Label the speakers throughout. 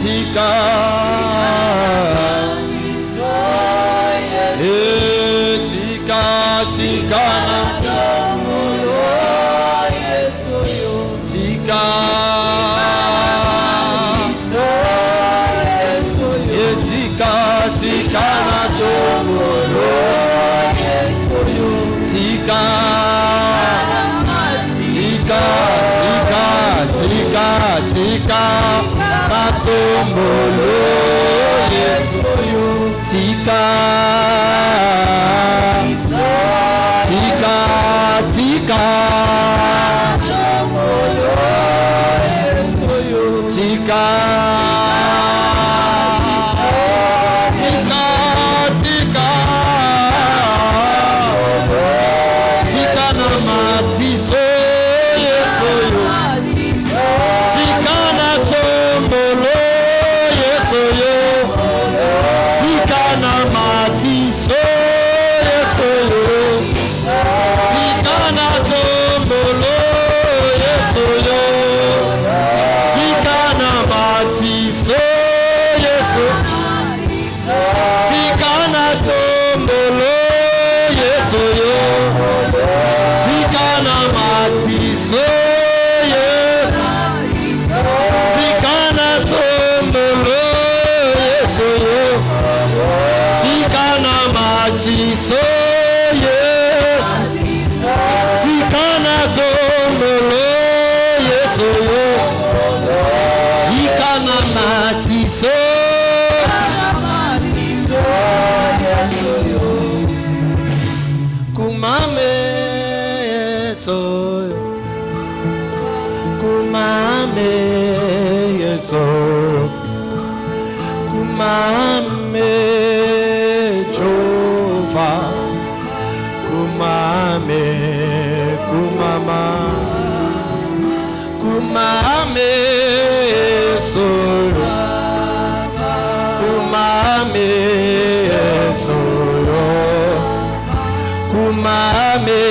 Speaker 1: tika tika na tomolo Yesu yo tika tika na tomolo Yesu yo tika tika na tomolo Yesu yo tika tika tomolo Yesu yo tika Kumame Jova, kumame, kumama, kumame solo, kumame solo, kumame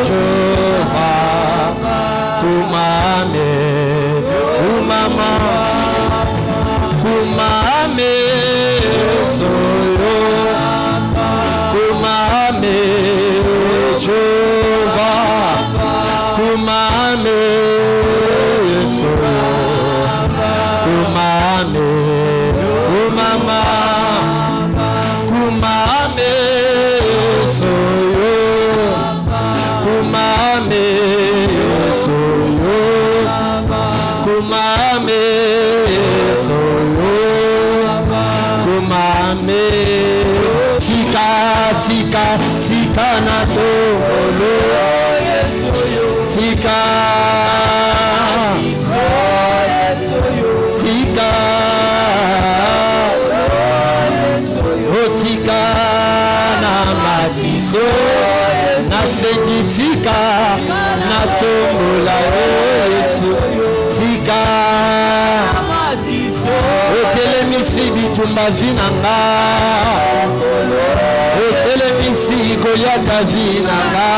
Speaker 1: Jova, kumame, kumama. Kumame solo, kumame Jova, kumame solo, kumame kumama, kumame solo, kumame solo, kumame solo. Kumame tika tika tika na tomolo tika tika tika na matiso na senyitika na tomola Yesu tika otelemisi bitumba vinanga otelemisi Goliata vinanga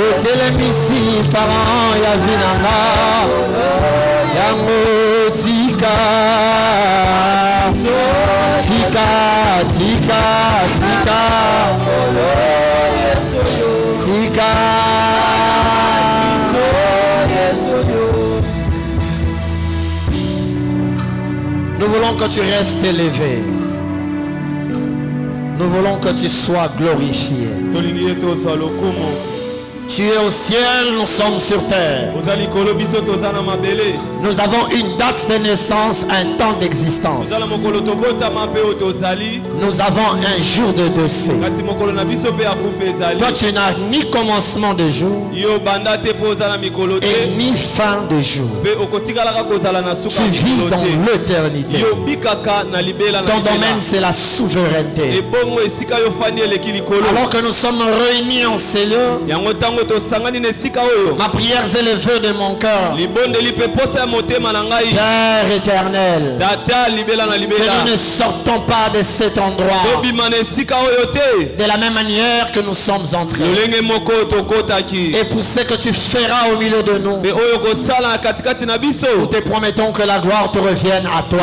Speaker 1: otelemisi Pharaon ya vinanga yango tika tika tika tika tika Nous voulons que tu restes élevé. Nous voulons que tu sois glorifié. Tu es au ciel, nous sommes sur terre. Nous avons une date de naissance, un temps d'existence. Nous avons un jour de décès. Toi, tu n'as ni commencement de jour et ni fin de jour. Tu vis dans l'éternité. Ton domaine, c'est la souveraineté. Alors que nous sommes réunis en cellule,
Speaker 2: Ma prière est le vœu de mon cœur. Père éternel, que nous ne sortons pas de cet endroit de la même manière que nous sommes entrés. Et pour ce que tu feras au milieu de nous, nous te promettons que la gloire te revienne à toi.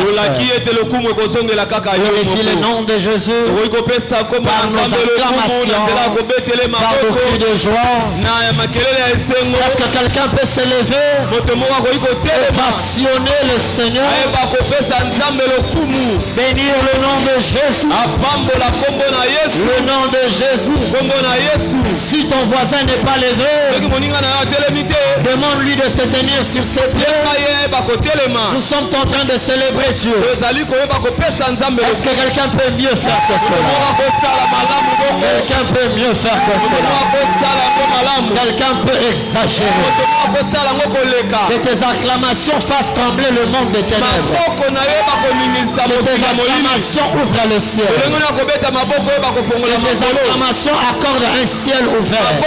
Speaker 2: Glorifie le nom de Jésus par nos acclamations, par nos cris de joie. Est-ce que quelqu'un peut se lever et ovationner le Seigneur, bénir le nom de Jésus, le nom de Jésus? Si ton voisin n'est pas levé, demande-lui de se tenir sur ses pieds. Nous sommes en train de célébrer Dieu. Est-ce que quelqu'un peut mieux faire que cela? Quelqu'un peut mieux faire que cela? Quelqu'un peut exagérer? Que tes acclamations fassent trembler le monde des ténèbres. Que tes acclamations ouvrent le ciel. Que tes acclamations accordent un ciel ouvert.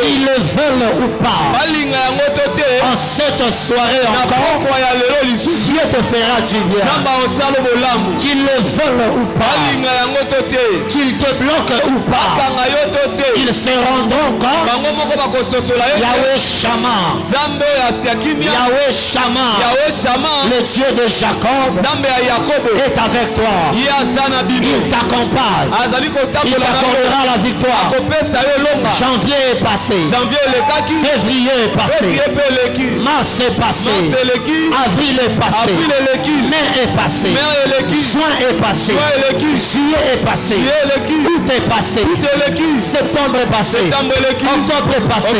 Speaker 2: Qu'ils le veulent ou pas, en cette soirée encore, Dieu te fera du bien. Qu'ils le veulent ou pas, qu'ils te bloquent ou pas, ils se rendront compte. Yahweh Shammah, Yahweh Shammah, le Dieu de Jacob, est avec toi. Il t'accompagne. Il t'accordera la victoire. Janvier est passé. Février est passé. Mars est passé. Avril est passé. Mai est passé. Juin est passé. Juillet est passé. Août est passé. Septembre est passé. Octobre est passé.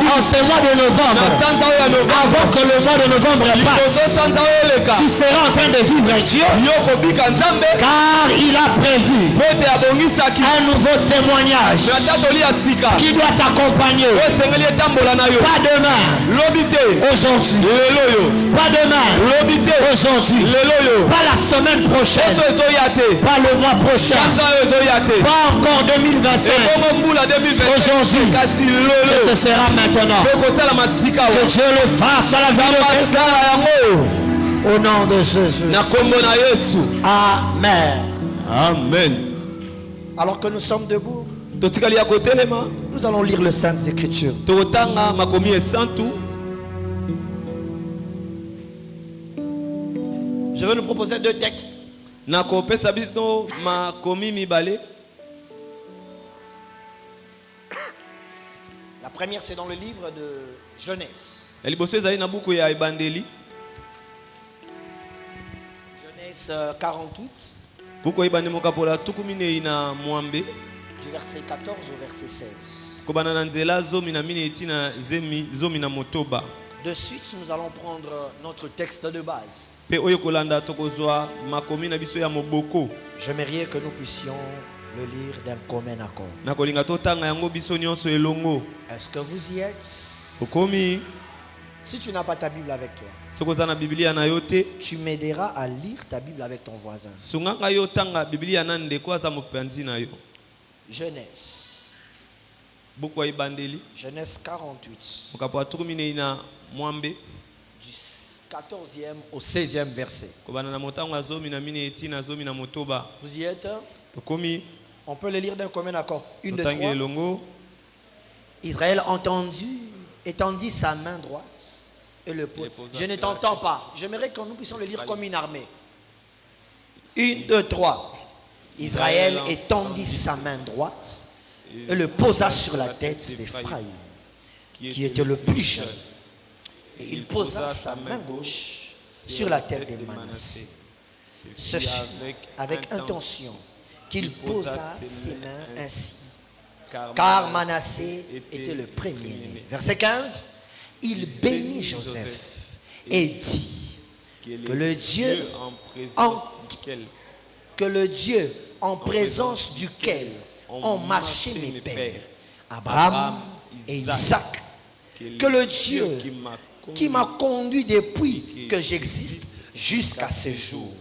Speaker 2: En ce mois de novembre, avant que le mois de novembre passe, tu seras en train de vivre Dieu, car il a prévu un nouveau témoignage qui doit t'accompagner. Pas demain, aujourd'hui. Pas demain, aujourd'hui. Pas la semaine prochaine. Pas le mois prochain. Pas encore 2025. Aujourd'hui. Et ce sera maintenant. Que Dieu le fasse à la vie de quelqu'un. Au nom de Jésus. Amen.
Speaker 1: Amen.
Speaker 2: Alors que nous sommes debout, nous allons lire les Saintes Écritures. Je vais nous proposer deux textes. La première, c'est dans le livre de Genèse. Genèse 48. Du verset 14 au verset 16. De suite, nous allons prendre notre texte de base. J'aimerais que nous puissions le lire d'un commun accord. Est-ce que vous y êtes? Si tu n'as pas ta Bible avec toi, tu m'aideras à lire ta Bible avec ton voisin. Genèse. Genèse 48. Du 14e au 16e verset. Vous y êtes? On peut le lire d'un commun accord. Une de trois. Israël étendit sa main droite et le poing. Je ne t'entends pas. J'aimerais que nous puissions le lire comme une armée. Une, deux, trois. Israël étendit sa main droite et le posa sur la tête d'Ephraïm, qui était le plus jeune. Et il posa sa main gauche sur la tête de Manassé. Ce fut avec intention qu'il posa ses mains ainsi, car Manassé était le premier-né. Verset 15. Il bénit Joseph et dit que le Dieu en présence duquel ont marché mes pères, Abraham et Isaac, que le Dieu qui m'a conduit depuis que j'existe jusqu'à ce jour,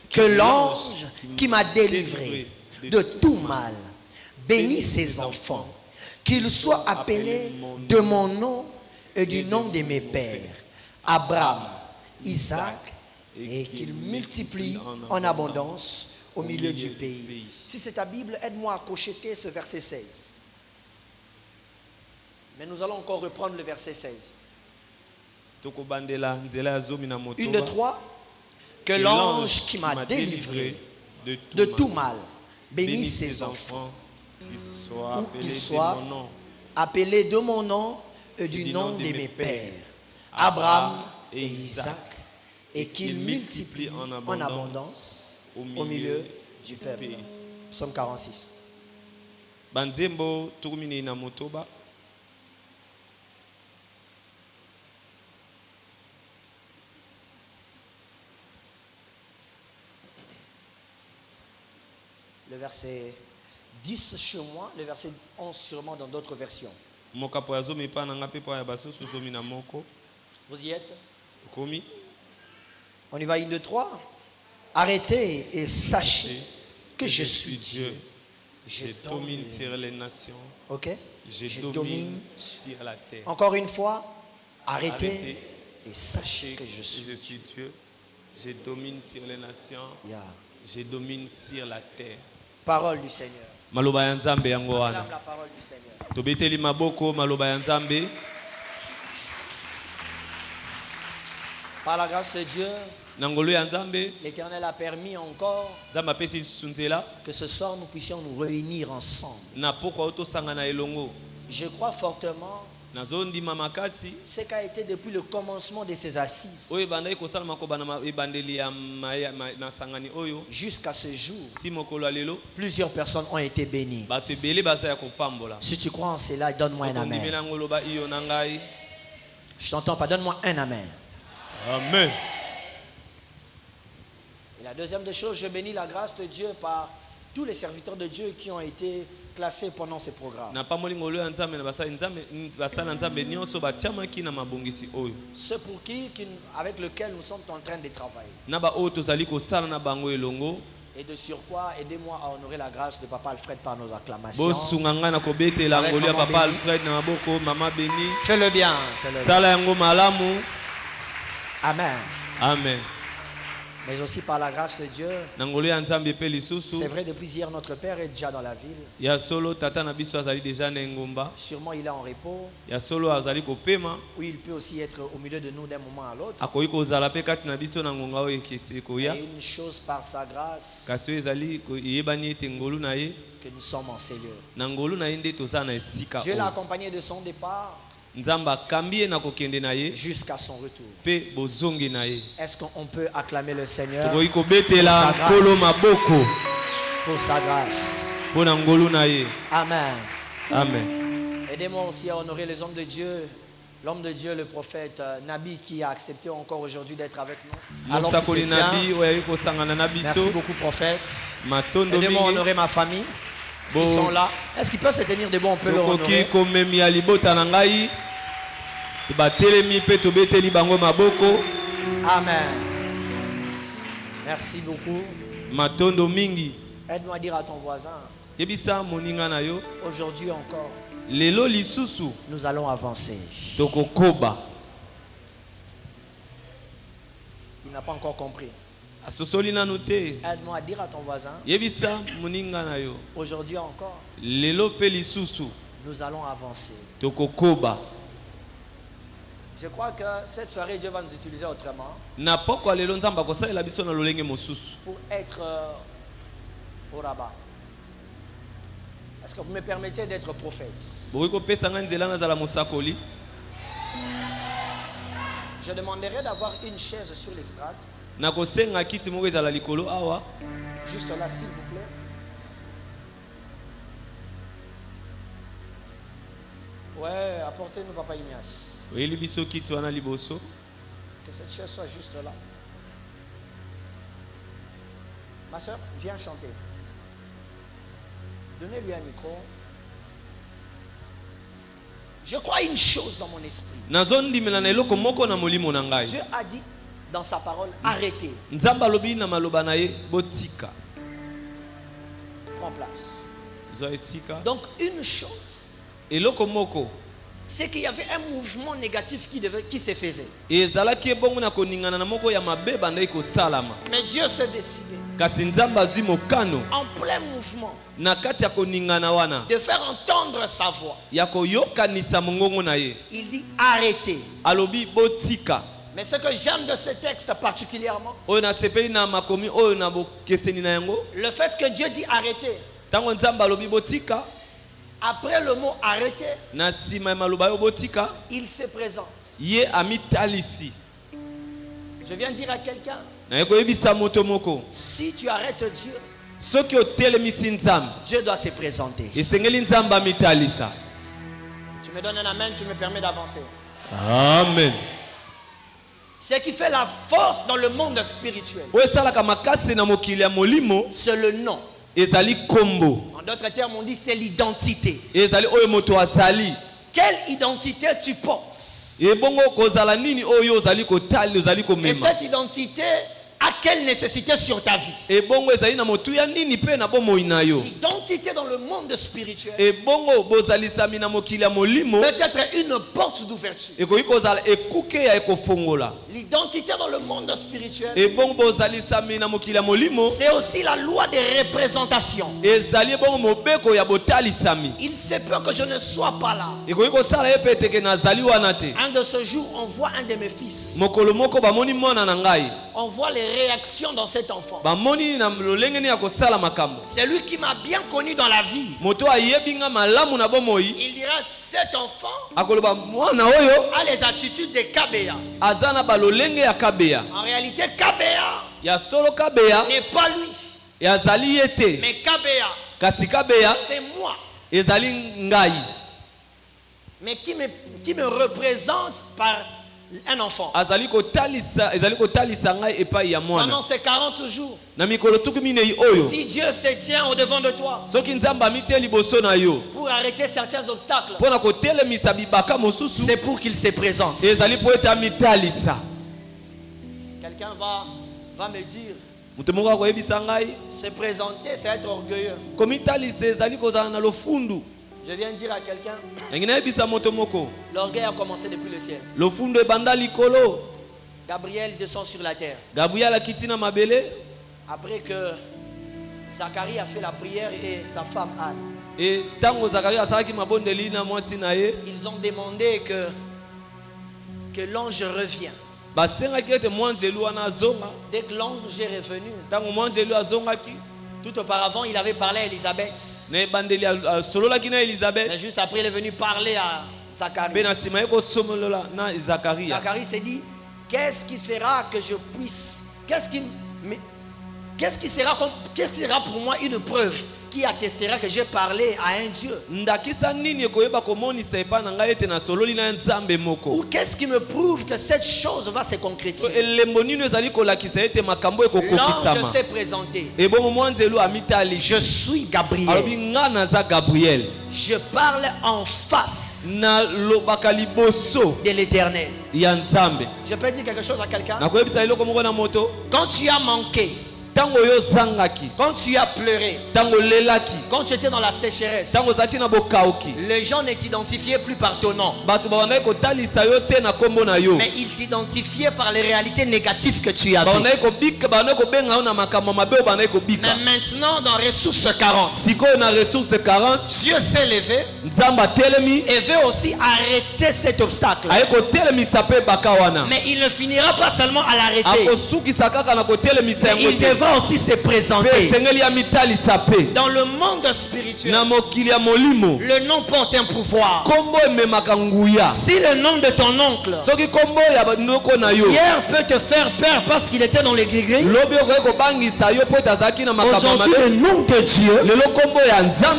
Speaker 2: que l'ange qui m'a délivré de tout mal bénisse ses enfants, qu'ils soient appelés de mon nom et du nom de mes pères, Abraham, Isaac, et qu'ils multiplient en abondance au milieu du pays. Si c'est ta Bible, aide-moi à cocheter ce verset 16. Mais nous allons encore reprendre le verset 16. 1, 2, 3. Que l'ange qui m'a délivré de tout mal bénisse ses enfants, qu'ils soient appelés de mon nom et du nom de mes pères, Abraham et Isaac, et qu'ils multiplient en abondance au milieu du peuple. Psaume 46. Le verset 10 sur moi, le verset 11 sûrement dans d'autres versions. Vous y êtes? On y va, 1, 2, 3. Arrêtez et sachez que je suis Dieu. Je domine sur les nations. Ok? Je domine sur la terre. Encore une fois, arrêtez et sachez que je suis
Speaker 1: Dieu. Je domine sur les nations.
Speaker 2: Yeah.
Speaker 1: Je domine sur la terre.
Speaker 2: Parole du Seigneur.
Speaker 1: Maloba ya Nzambe yango wana.
Speaker 2: La parole du Seigneur.
Speaker 1: Tobeteli maboko maloba ya Nzambe.
Speaker 2: Par la grâce de Dieu,
Speaker 1: Nangolo ya Nzambe,
Speaker 2: l'Éternel a permis encore
Speaker 1: Nzambe pesi sunzela
Speaker 2: que ce soir nous puissions nous réunir ensemble.
Speaker 1: Na poko auto sangana elongo.
Speaker 2: Je crois fortement
Speaker 1: Nazondi mamakasi.
Speaker 2: Ce qui a été depuis le commencement de ces assises jusqu'à ce jour, plusieurs personnes ont été bénies. Si tu crois en cela, donne-moi un amen. Je t'entends pas, donne-moi un amen.
Speaker 1: Amen.
Speaker 2: Et la deuxième des choses, je bénis la grâce de Dieu par tous les serviteurs de Dieu qui ont été classés pendant ce programme. Ceux pour qui, avec lesquels nous sommes en train de travailler. Et de surcroît, aidez-moi à honorer la grâce de Papa Alfred par nos acclamations. Fais-le bien. Amen.
Speaker 1: Amen.
Speaker 2: Mais aussi par la grâce de Dieu. C'est vrai, depuis hier, notre Père est déjà dans la ville. Sûrement, il est en repos. Ou il peut aussi être au milieu de nous d'un moment à l'autre. Et une chose par sa grâce, que nous sommes en Seigneur. Dieu l'a accompagné de son départ jusqu'à son retour. Est-ce qu'on peut acclamer le Seigneur pour sa grâce? Amen.
Speaker 1: Amen.
Speaker 2: Aidez-moi aussi à honorer les hommes de Dieu. L'homme de Dieu, le prophète Nabi, qui a accepté encore aujourd'hui d'être avec nous. Alors merci beaucoup, prophète. Aidez-moi à honorer ma famille. Ils sont là. Est-ce qu'ils peuvent se tenir debout? On peut le honorer. Amen. Merci beaucoup. Aide-moi à dire à ton voisin. Aujourd'hui encore, nous allons avancer. Il n'a pas encore compris. Aide-moi à dire à ton voisin. Aujourd'hui encore, nous allons avancer. Je crois que cette soirée, Dieu va nous utiliser autrement pour être au rabat. Est-ce que vous me permettez d'être prophète? Je demanderai d'avoir une chaise sur l'extrade. Juste là, s'il vous plaît. Ouais, apportez-nous Papa Ignace. Que cette chaise soit juste là. Ma soeur, viens chanter. Donnez-lui un micro. Je crois une chose dans mon esprit. Dieu a dit dans sa parole, arrêtez. Prends place. Donc une chose
Speaker 1: eloko moko
Speaker 2: c'est qu'il y avait un mouvement négatif qui se faisait.
Speaker 1: Mais
Speaker 2: Dieu s'est décidé
Speaker 1: en
Speaker 2: plein mouvement de faire entendre sa voix. Il dit arrêtez. Mais ce que j'aime de ce texte particulièrement, le fait que Dieu dit arrêtez, après le mot arrêter, il se présente. Je viens dire à quelqu'un, si tu arrêtes Dieu, Dieu doit se présenter. Tu me donnes un amen, tu me permets d'avancer.
Speaker 1: Amen.
Speaker 2: Ce qui fait la force dans le monde spirituel, c'est le nom. En d'autres termes, on dit c'est l'identité. Quelle identité tu portes? Et cette identité a quelle nécessité sur ta vie? L'identité dans le monde spirituel peut être une porte d'ouverture. L'identité dans le monde spirituel, c'est aussi la loi des représentations. Il se peut que je ne sois pas là. Un de ce jour, on voit un de mes fils. On voit les réactions dans cet enfant. C'est lui qui m'a bien connu dans la vie. Il dira cet enfant a les attitudes de Kabea. En réalité, Kabea n'est pas lui. Mais Kabea, c'est moi. Mais qui me représente par un enfant. Pendant ces 40 jours, si Dieu se tient au devant de toi pour arrêter certains obstacles, c'est pour qu'il se présente. Quelqu'un va me dire, se présenter, c'est être orgueilleux. Je viens de dire à quelqu'un, l'orgueil a commencé depuis le ciel. Gabriel descend sur la terre. Après que Zacharie a fait la prière et sa femme Anne, ils ont demandé que l'ange revienne. Dès que l'ange est revenu, tout auparavant, il avait parlé à Élisabeth. Mais juste après, il est venu parler à Zacharie. Zacharie s'est dit, qu'est-ce qui fera que je puisse... Qu'est-ce qui sera pour moi une preuve qui attestera que j'ai parlé à un Dieu? Ou qu'est-ce qui me prouve que cette chose va se concrétiser? L'ange s'est présenté. Je suis Gabriel. Je parle en face de l'Éternel. Je peux dire quelque chose à quelqu'un? Quand tu as manqué, quand tu as pleuré, quand tu étais dans la sécheresse, les gens ne t'identifiaient plus par ton nom, mais ils t'identifiaient par les réalités négatives que tu avais. Mais maintenant, dans Ressources 40, Dieu s'est levé et veut aussi arrêter cet obstacle. Mais il ne finira pas seulement à l'arrêter, mais il devra aussi se présenter. Dans le monde spirituel, le nom porte un pouvoir. Si le nom de ton oncle hier peut te faire peur parce qu'il était dans les gris-gris, aujourd'hui le nom de Dieu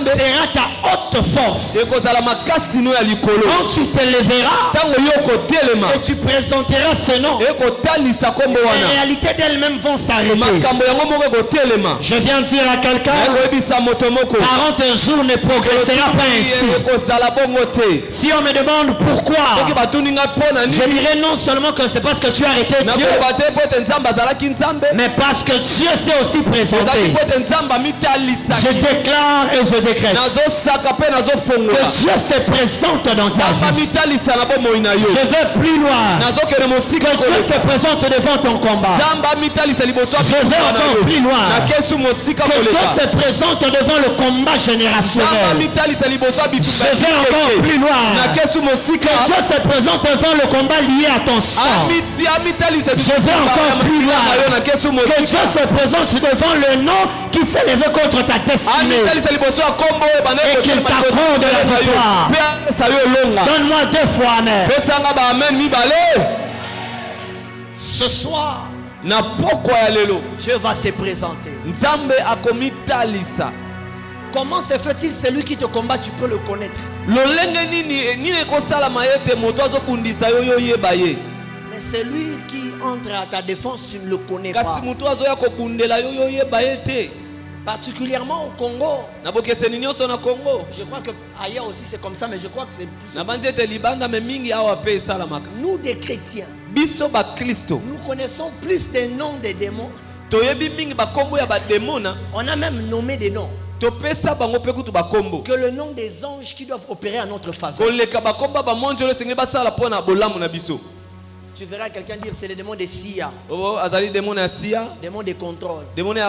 Speaker 2: sera ta haute force. Quand tu te lèveras et tu présenteras ce nom, les réalités d'elles-mêmes vont s'arrêter. Je viens de dire à quelqu'un, 40 jours ne progressera pas ainsi. Si on me demande pourquoi, je dirais non seulement que c'est parce que tu as arrêté Dieu, mais parce que Dieu s'est aussi présenté. Je déclare et je décrète que Dieu se présente dans ta vie. Je vais plus loin. Que Dieu se présente devant ton combat. Je vais encore plus loin. Que Dieu se présente devant le combat générationnel. Je vais encore plus loin. Que Dieu se présente devant le combat lié à ton sang. Je vais encore plus loin. Que Dieu se présente devant le nom qui s'est levé contre ta destinée. Et qu'il t'accorde la victoire. Donne-moi 2 fois amen. Ce soir, Dieu va se présenter. Comment se fait-il celui qui te combat, tu peux le connaître? Mais celui qui entre à ta défense, tu ne le connais pas. Particulièrement au Congo. Je crois que ailleurs aussi c'est comme ça, mais je crois que c'est plus. Nous des chrétiens, nous connaissons plus des noms des démons. On a même nommé des noms que le nom des anges qui doivent opérer à notre faveur. Tu verras quelqu'un dire c'est le démon de Sia. Démon de contrôle. Démon de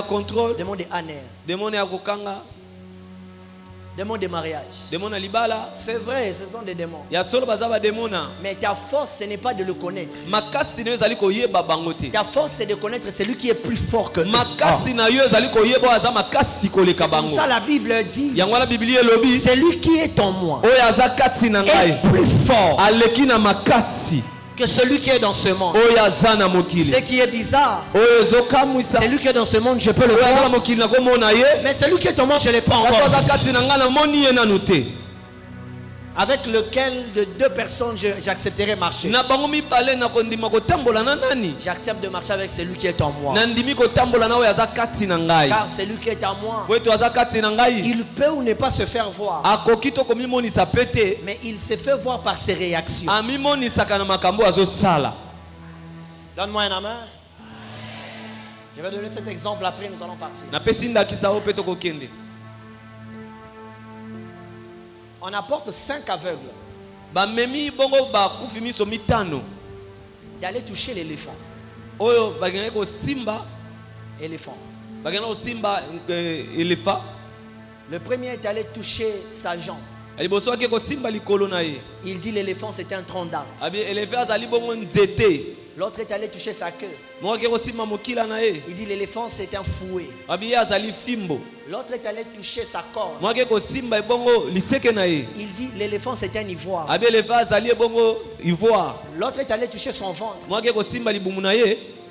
Speaker 2: Aner. Démon de mariage. C'est vrai, ce sont des démons. Mais ta force, ce n'est pas de le connaître. Ta force, c'est de connaître celui qui est plus fort que toi. C'est comme ça la Bible dit. Celui qui est en moi est plus fort que celui qui est dans ce monde. Ce qui est bizarre, celui qui est dans ce monde, je peux le voir. Mais celui qui est en moi, je ne l'ai pas encore. Avec lequel de 2 personnes j'accepterai marcher. J'accepte de marcher avec celui qui est en moi. Car celui qui est en moi, il peut ou ne pas se faire voir. Mais il se fait voir par ses réactions. Donne-moi un amen. Je vais donner cet exemple, après nous allons partir. On apporte 5 aveugles d'aller toucher l'éléphant. Le premier est allé toucher sa jambe. Il dit l'éléphant c'était un tronc d'arbre. L'autre est allé toucher sa queue. Il dit l'éléphant c'est un fouet. L'autre est allé toucher sa corne. Il dit l'éléphant c'est un ivoire. L'autre est allé toucher son ventre.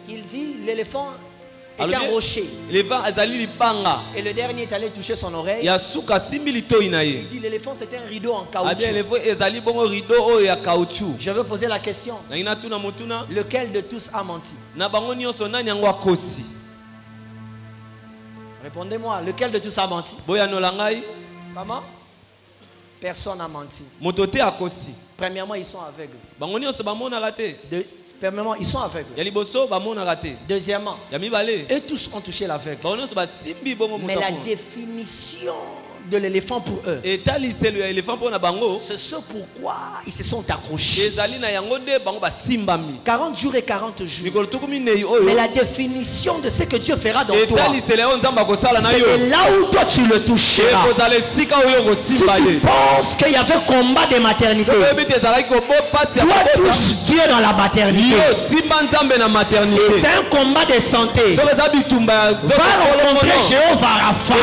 Speaker 2: Il dit l'éléphant est un rocher. Et le dernier est allé toucher son oreille. Il dit l'éléphant c'est un rideau en caoutchouc. Je veux poser la question. Lequel de tous a menti? Répondez-moi, lequel de tous a menti? Comment? Personne n'a menti. Premièrement, ils sont aveugles. Premièrement, ils sont aveugles. Deuxièmement, eux tous ont touché l'aveugle. Mais la définition de l'éléphant pour eux, c'est ce pourquoi ils se sont accrochés. 40 jours et 40 jours. Mais la définition de ce que Dieu fera dans toi, c'est là où toi tu le toucheras. Si tu penses qu'il y avait combat de maternité, toi touche Dieu dans la maternité. C'est un combat de santé. Va rencontrer Jéhovah Rapha.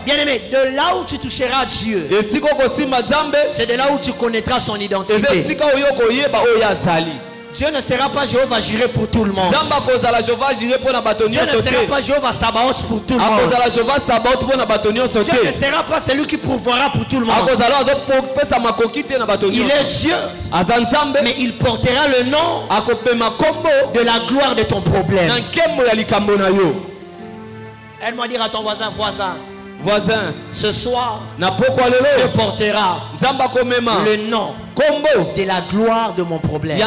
Speaker 2: Bien aimé, de là où tu toucheras Dieu, c'est de là où tu connaîtras son identité. Dieu ne sera pas Jéhovah Jireh pour tout le monde. Dieu ne sera pas Jéhovah Sabaoth pour tout le monde. Dieu ne sera pas celui qui pourvoira pour tout le monde. Il est Dieu, mais il portera le nom de la gloire de ton problème. Aide-moi à dire à ton voisin, voisin, ce soir, Dieu portera le nom de la gloire de mon problème.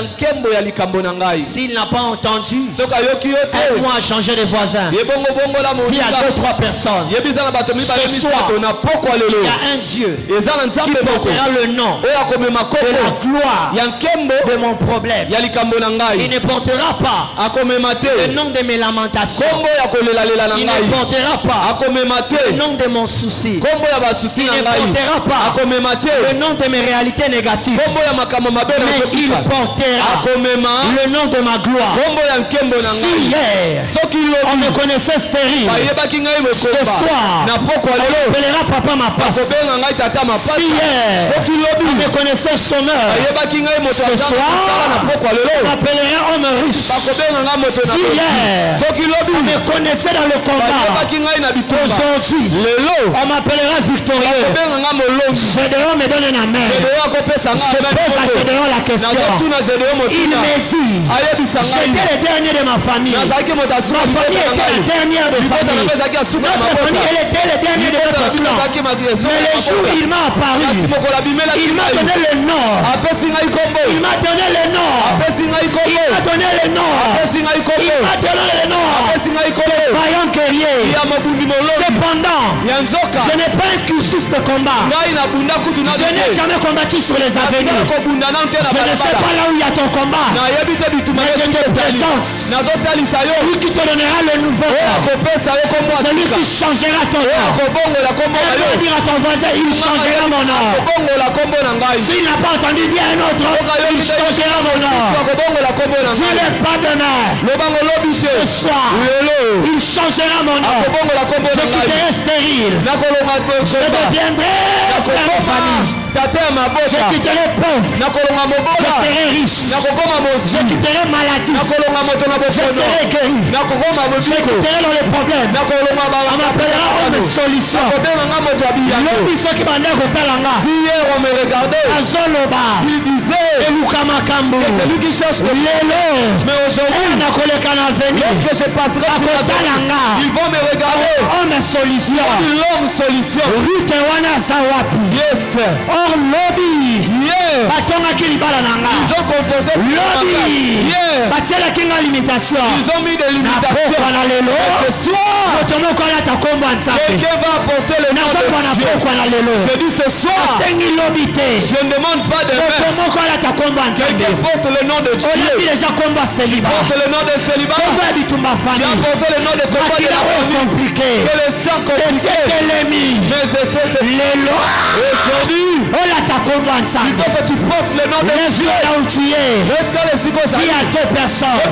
Speaker 2: S'il n'a pas entendu, aide-moi à changer de voisin. S'il y a 2-3 personnes, ce soir, il y a un Dieu qui portera le nom de la gloire de mon problème. Il ne portera pas le nom de mes lamentations. Il ne portera pas le nom de mon souci. Il ne portera pas le nom de mes réalités négatives. Mais il portera le nom de ma gloire. Si hier on me connaissait stérile, ce soir on m'appellera papa ma passe. Si hier on me connaissait chômeur, ce soir on m'appellera homme riche. Si hier on me connaissait dans le combat, aujourd'hui on m'appellera victorieux. Gédéon me donne un amen. Je pose à Gédéon la question. Il me dit, j'étais le dernier de ma famille. Ma famille était la dernière de famille. Notre famille, elle était le dernier de notre clan. Mais le jour où il m'a apparu, il m'a donné le nom. Il m'a donné le nom. Il m'a donné le nom. Il m'a donné le nom. Vaillant guerrier. Cependant, je n'ai pas un cursus de combat. Je n'ai jamais combattu sur les avenirs. Je ne sais pas là où il y a ton combat, mais je te présente celui qui te donnera le nouveau nom, celui qui changera ton nom. Et va dire à ton voisin, il changera mon nom. S'il n'a pas entendu bien un autre, il changera mon nom. Dieu n'est pas donneur. Ce soir, il changera mon nom. Je quitterai stérile. Je deviendrai plein de famille. Je quitterai pauvre. Je serai riche. Je quitterai maladie. Je serai guéri. Je quitterai dans les problèmes. On m'appellera homme solution. L'homme qui m'a regardé. Il disait celui qui cherche le mais aujourd'hui lorsque je passerai ils vont me regarder. Homme solution. L'homme solution. Yes. Or lobby. Ils ont comporté lobby. Limitation. Ils ont mis des limitations. Ce soir, quelqu'un va apporter le nom de Dieu. Je dis ce soir, je ne demande pas de main. Quelqu'un porte le nom de Dieu. Tu portes le nom de célibat. Tu as porté le nom de combat de la famille. Que le sang compliqué. Mais aujourd'hui, il faut que tu portes le nom de Dieu. Il y a 2 personnes.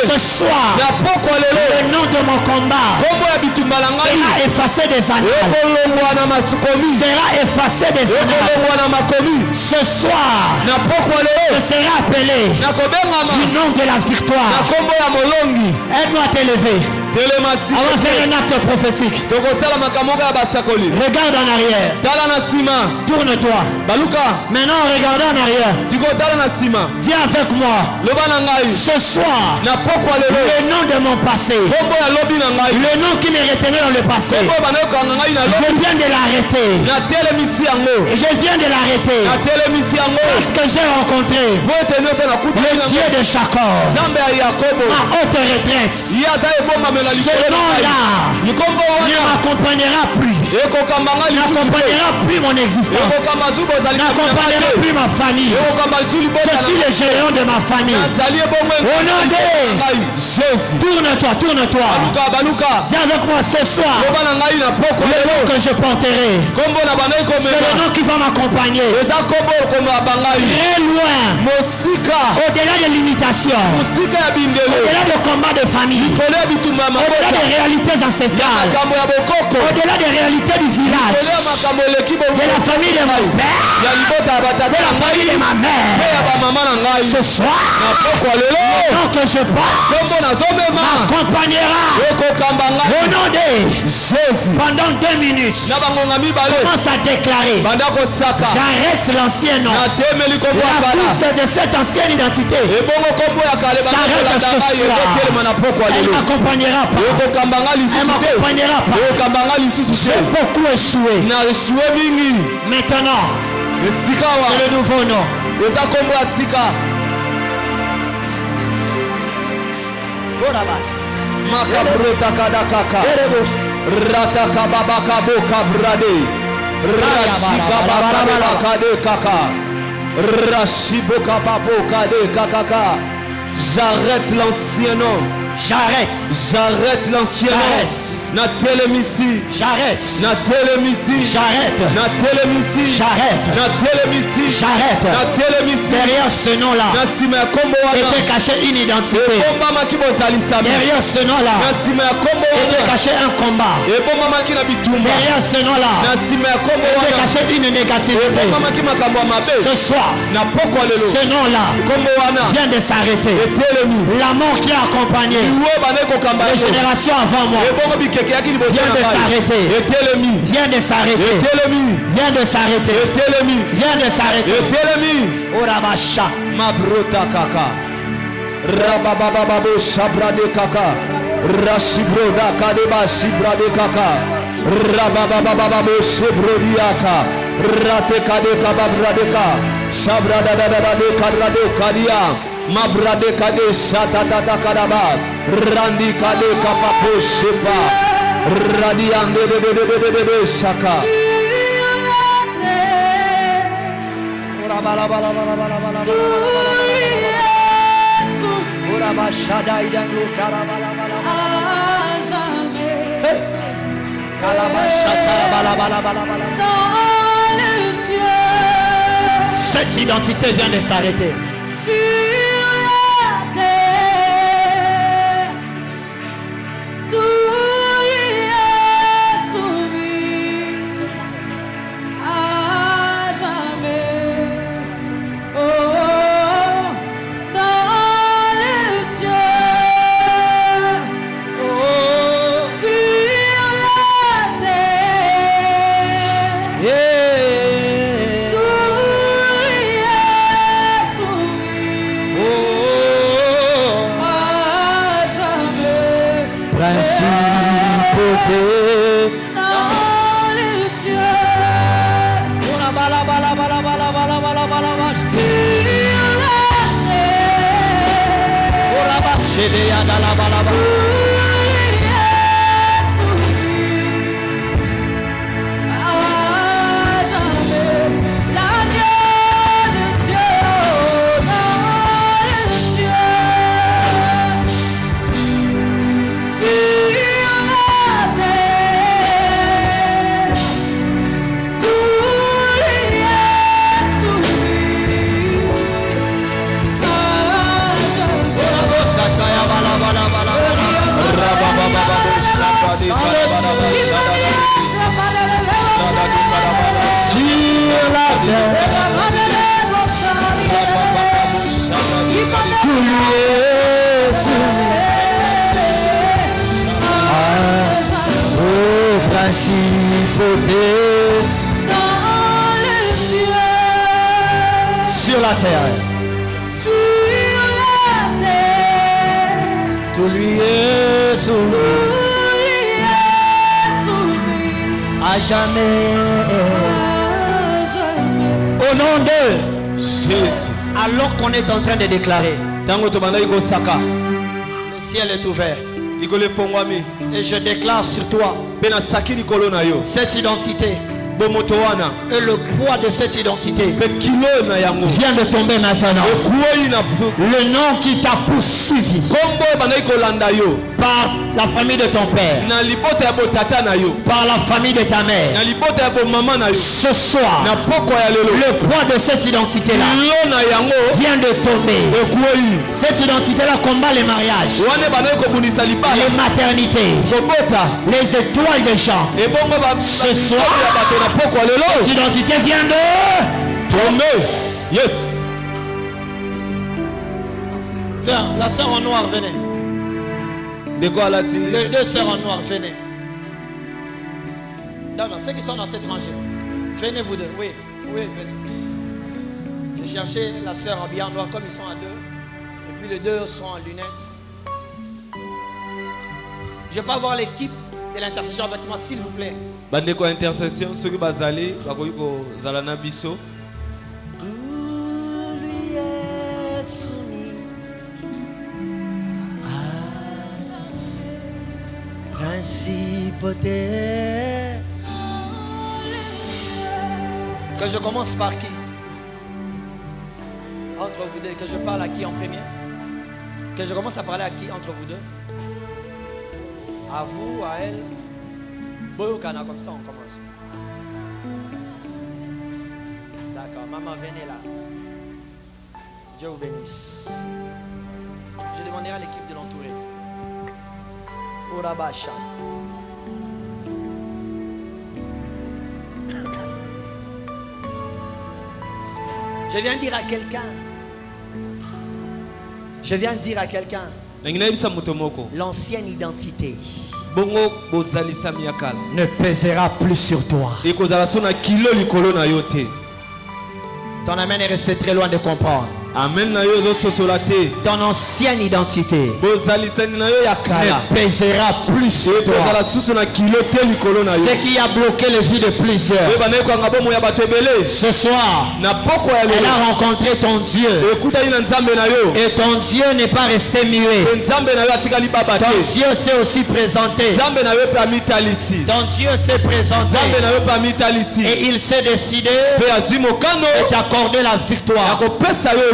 Speaker 2: Ce soir, le nom de mon combat sera effacé des annales. Sera effacé des annales. Ce soir, je serai appelé du nom de la victoire. Aide-moi à t'élever. On va faire un acte prophétique. Regarde en arrière. Tourne-toi. Maintenant regarde en arrière. Dis avec moi. Ce soir, le nom de mon passé, le nom qui m'est retenu dans le passé, je viens de l'arrêter. Je viens de l'arrêter. Parce que j'ai rencontré le Dieu de Jacob, ma haute retraite. Ce nom-là ne m'accompagnera plus. N'accompagnera plus mon existence. N'accompagnera plus ma famille. Je suis le géant de ma famille. Au nom de Jésus. Tourne-toi. Dis avec moi ce soir. Le nom que je porterai, c'est le nom qui va m'accompagner. Très loin. Au-delà des limitations. Au-delà des combats de famille. Au-delà des réalités ancestrales. Au-delà des réalités l'actualité du village, de la famille de mon père, de la famille de ma mère. Ce soir, tant que je pars, m'accompagnera au nom de Jésus. Pendant 2 minutes, commence à déclarer: j'arrête l'ancien nom. La course de cette ancienne identité s'arrête ce soir. Elle ne m'accompagnera pas. Elle ne m'accompagnera pas. J'ai beaucoup échoué. Maintenant, c'est le nouveau nom.
Speaker 1: J'arrête l'ancien nom. J'arrête l'ancien nom. Natelemisi.
Speaker 2: J'arrête.
Speaker 1: Natelemisi.
Speaker 2: J'arrête.
Speaker 1: Natelemisi.
Speaker 2: J'arrête.
Speaker 1: Natelemisi.
Speaker 2: J'arrête.
Speaker 1: Natelemisi.
Speaker 2: Derrière ce nom-là était caché une identité. Derrière ce nom-là était caché un combat. Derrière ce nom-là était caché une négativité. Ce soir, ce nom-là vient de s'arrêter. La mort qui a accompagné les générations avant moi vient de s'arrêter. Vient de s'arrêter. Vient de s'arrêter. Vient de s'arrêter. Orabacha.
Speaker 1: Mabrota kaka. Rababababo shabrade kaka. Rashibroda kadeba shibrade kaka. Rababababo shibrodiaka. Rate kadeka babradeka. Shabrada de kadrade kadia. Mabrade kade shatata kadaba. Randi kade kapapo shefa. Radiande de shaka.
Speaker 2: Cette identité vient de s'arrêter. Sur la terre. Tout lui est soumis. À jamais. Au nom de Jésus. Alors qu'on est en train de déclarer, le ciel est ouvert. Et je déclare sur toi cette identité. Et le poids de cette identité vient de tomber maintenant. Le nom qui t'a poursuivi par la famille de ton père, par la famille de ta mère, ce soir, le poids de cette identité-là vient de tomber. Cette identité-là combat les mariages, les maternités, les étoiles des gens. Ce soir, cette identité vient de tomber.
Speaker 1: Yes.
Speaker 2: Viens, la sœur en noir, venez.
Speaker 1: De quoi la
Speaker 2: les deux sœurs en noir, venez. Non, ceux qui sont dans cette rangée. Venez vous deux, oui, venez. J'ai cherché la sœur habillée en noir comme ils sont à deux. Et puis les deux sont en lunettes. Je vais pas voir l'équipe de l'intercession avec moi, s'il vous plaît.
Speaker 1: Bande quoi intercession, ceux qui bazali, bakoyi ko zalana biso.
Speaker 2: Principauté. Que je commence par qui? Entre vous deux, que je parle à qui en premier? Que je commence à parler à qui entre vous deux? À vous, à elle. Boyokana, comme ça on commence. D'accord, maman, venez là. Dieu vous bénisse. Je demanderai à l'équipe de l'entourer. Urabacha. Je viens dire à quelqu'un. L'ancienne identité ne pèsera plus sur toi. Ton amen est resté très loin de comprendre.
Speaker 1: Amen.
Speaker 2: Ton ancienne identité ne pèsera plus sur toi. Ce qui a bloqué les vies de plusieurs. Ce soir, elle a rencontré ton Dieu. Et ton Dieu n'est pas resté muet. Ton Dieu s'est aussi présenté. Ton Dieu s'est présenté. Et il s'est décidé de t'accorder la victoire.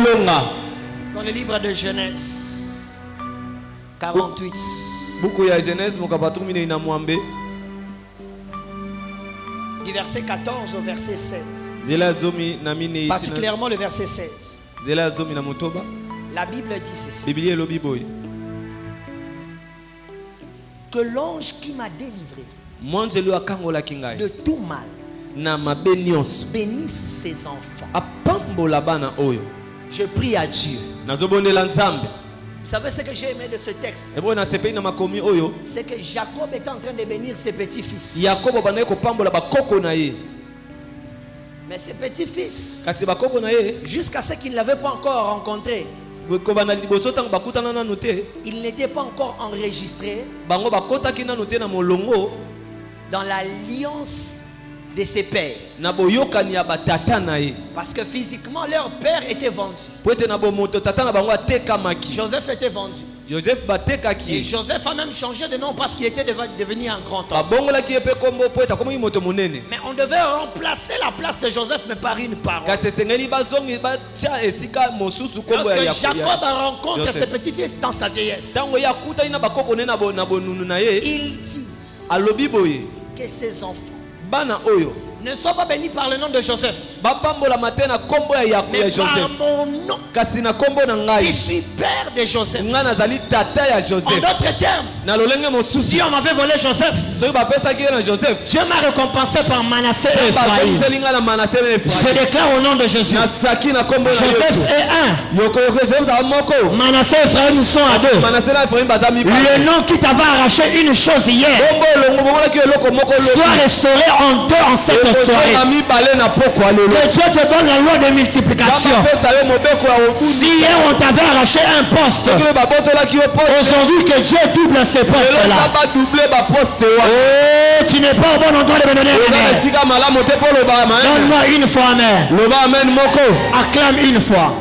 Speaker 2: Dans le livre de Genèse 48, du verset 14 au verset 16, particulièrement le verset 16, la Bible dit ceci: que l'ange qui m'a délivré de tout mal bénisse ses enfants. Je prie à Dieu. Vous savez ce que j'ai aimé de ce texte? C'est que Jacob est en train de bénir ses petits-fils. Mais ses petits-fils, jusqu'à ce qu'il ne l'avait pas encore rencontré, il n'était pas encore enregistré dans l'alliance de ses pères. Parce que physiquement leur père était vendu. Joseph était vendu. Et Joseph a même changé de nom parce qu'il était devenu un grand homme. Mais on devait remplacer la place de Joseph mais par une parole. Lorsque Jacob rencontre ses petits-fils dans sa vieillesse, il dit que ses enfants ne soient pas bénis par le nom de Joseph, mais par mon nom. Je suis père de Joseph. En d'autres termes, si on m'avait volé Joseph, Dieu m'a récompensé par Manassé et Ephraïm. Je déclare au nom de Jésus, Joseph est un, Manassé et Ephraïm sont à deux. Le nom qui t'avait arraché une chose hier soit restauré en deux en cette soirée. Que Dieu te donne la loi de multiplication. Si hier on t'avait arraché un poste, aujourd'hui que Dieu double ces postes là. Oh, tu n'es pas au bon endroit de me donner un amen. Donne-moi une fois amen. Acclame une fois.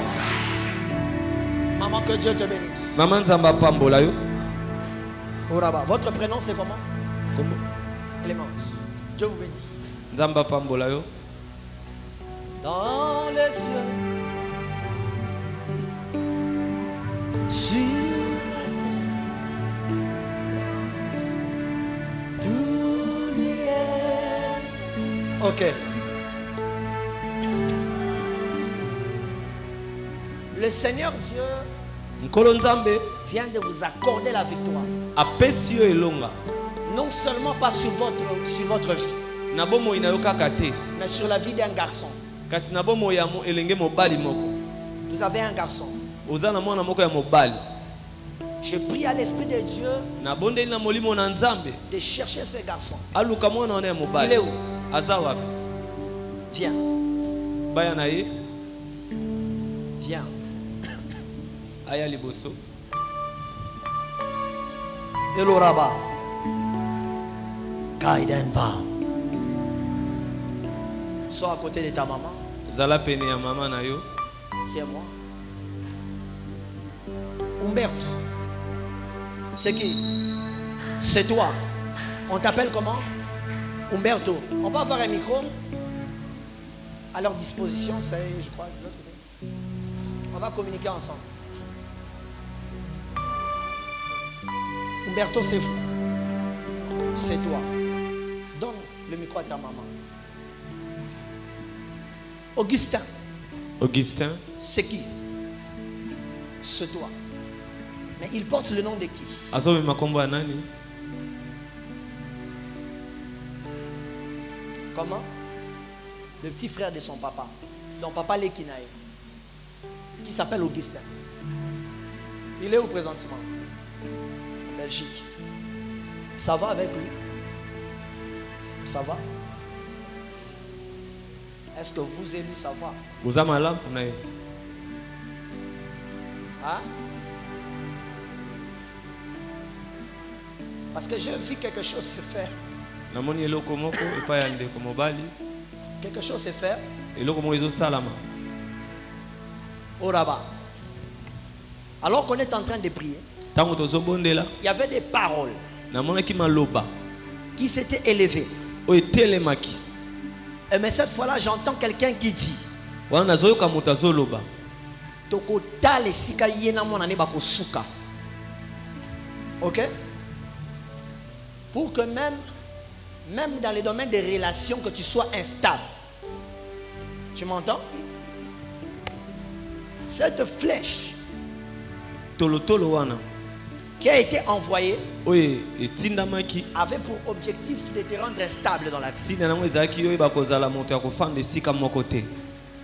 Speaker 2: Maman, que Dieu te bénisse. Votre prénom c'est comment? Clémence. Dieu vous bénisse. Dans les cieux, sur la terre, Ok. Le Seigneur Dieu vient de vous accorder la victoire. Non seulement pas sur votre vie, mais sur la vie d'un garçon. Vous avez un garçon. Je prie à l'Esprit de Dieu de chercher ce garçon. Il est où? Viens. Viens. Eloraba. Kaidenba. Sois à côté de ta maman. C'est moi. Humberto. C'est qui? C'est toi. On t'appelle comment? Humberto. On va avoir un micro à leur disposition. C'est, je crois, de l'autre côté. On va communiquer ensemble. Humberto, c'est vous. C'est toi. Donne le micro à ta maman. Augustin.
Speaker 1: Augustin.
Speaker 2: C'est qui? C'est toi. Mais il porte le nom de qui? Comment? Le petit frère de son papa. Donc papa Lekinaï. Qui s'appelle Augustin. Il est où présentement? En Belgique. Ça va avec lui? Ça va? Est-ce que vous et lui ça va?
Speaker 1: Vous avez mal?
Speaker 2: Hein? Parce que j'ai vu quelque chose se faire. Quelque chose se faire. Au rabat. Alors qu'on est en train de prier, il y avait des paroles qui s'étaient élevées. Mais cette fois-là, j'entends quelqu'un qui dit ok? Pour que même dans les domaines des relations, que tu sois instable. Tu m'entends? Cette flèche qui a été envoyée avait pour objectif de te rendre instable dans la vie.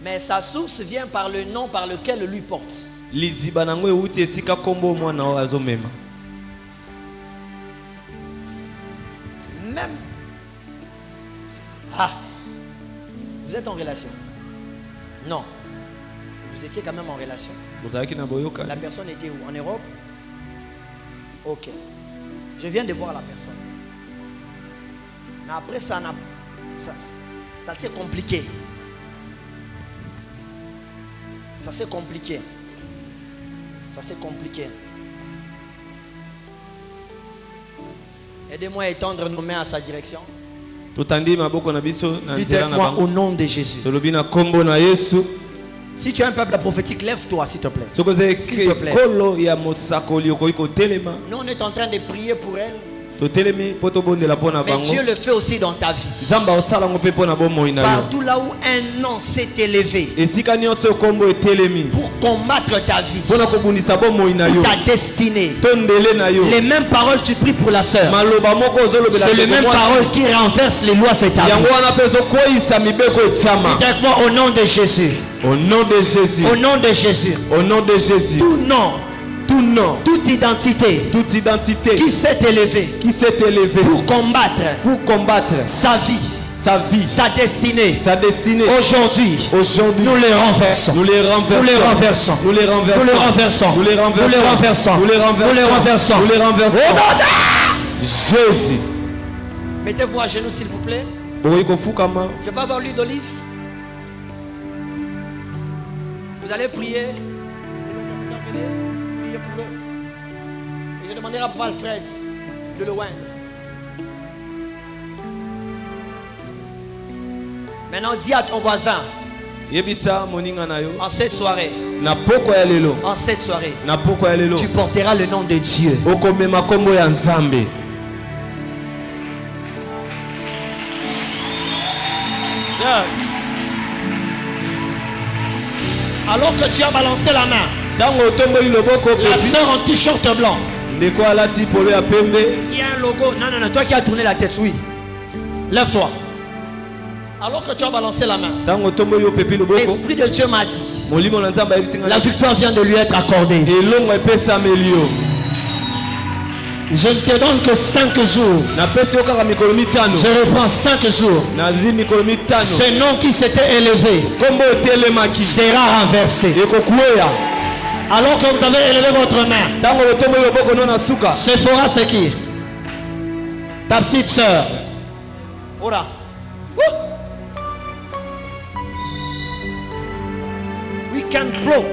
Speaker 2: Mais sa source vient par le nom par lequel lui porte. Même. Ah. Vous êtes en relation? Non. Vous étiez quand même en relation. La personne était où? En Europe? Ok. Je viens de voir la personne. Mais après ça s'est compliqué. Ça s'est compliqué. Ça s'est compliqué. Aidez-moi à étendre nos mains à sa direction. Dites-moi au nom de Jésus. Si tu as un peuple prophétique, lève-toi s'il te plaît. S'il te plaît. Nous on est en train de prier pour elle. Mais Dieu le fait aussi dans ta vie. Partout là où un nom s'est élevé pour combattre ta vie, ta destinée, les mêmes paroles tu pries pour la sœur. C'est les mêmes paroles qui renversent les lois cette année. Dites-moi au nom de Jésus.
Speaker 1: Au nom de Jésus.
Speaker 2: Au nom de Jésus.
Speaker 1: Au nom de Jésus.
Speaker 2: Tout nom.
Speaker 1: Tout nom,
Speaker 2: toute identité qui s'est élevée pour combattre sa vie, sa destinée, aujourd'hui nous les renversons, nous les renversons.
Speaker 1: Jésus.
Speaker 2: Mettez-vous à genoux s'il vous plaît. Je vais avoir l'huile d'olive. Vous allez prier. Pour eux. Et je demanderai à Papa Alfred de le oindre. Maintenant dis à ton voisin en cette soirée, tu porteras le nom de Dieu. Alors que tu as balancé la main, la soeur en t-shirt blanc qui a un logo. Non, non, non, toi qui as tourné la tête, oui. Lève-toi. Alors que tu as balancé la main, l'Esprit de Dieu m'a dit, la victoire vient de lui être accordée. Je ne te donne que 5 jours. Je reprends 5 jours. Ce nom qui s'était élevé sera renversé. Alors que vous avez élevé votre main, ce fera ce qui? Ta petite soeur. Voilà. We can flow.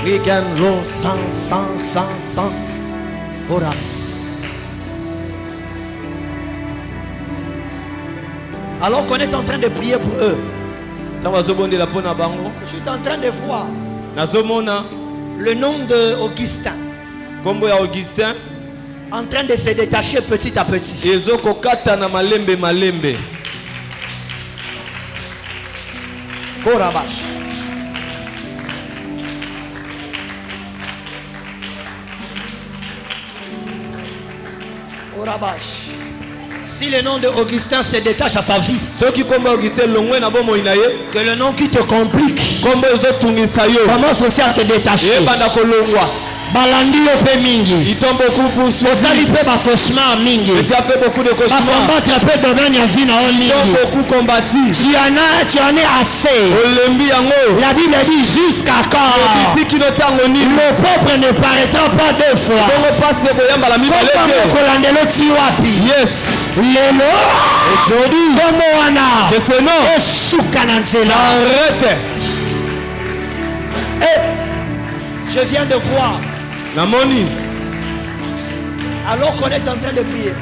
Speaker 2: We can flow sans. Alors qu'on est en train de prier pour eux, je suis en train de voir le nom d'Augustin en train de se détacher petit à petit. Korabash. Korabash. Si le nom d'Augustin se détache à sa vie, que le nom qui te complique commence aussi à se détacher. Balandi ope mingi. Osali pe ba cauchemar mingi. Tu as fait beaucoup de cauchemars. Combattre peu domaine ya vie na on mingi. Beaucoup combattu. Tu en es assez. La Bible dit jusqu'à quand le peuple ne paraîtra pas deux fois. Yes. Lelo. Aujourd'hui. Como wana. Que ce nom. Arrête. Je viens de voir. Alors qu'on est en train de prier.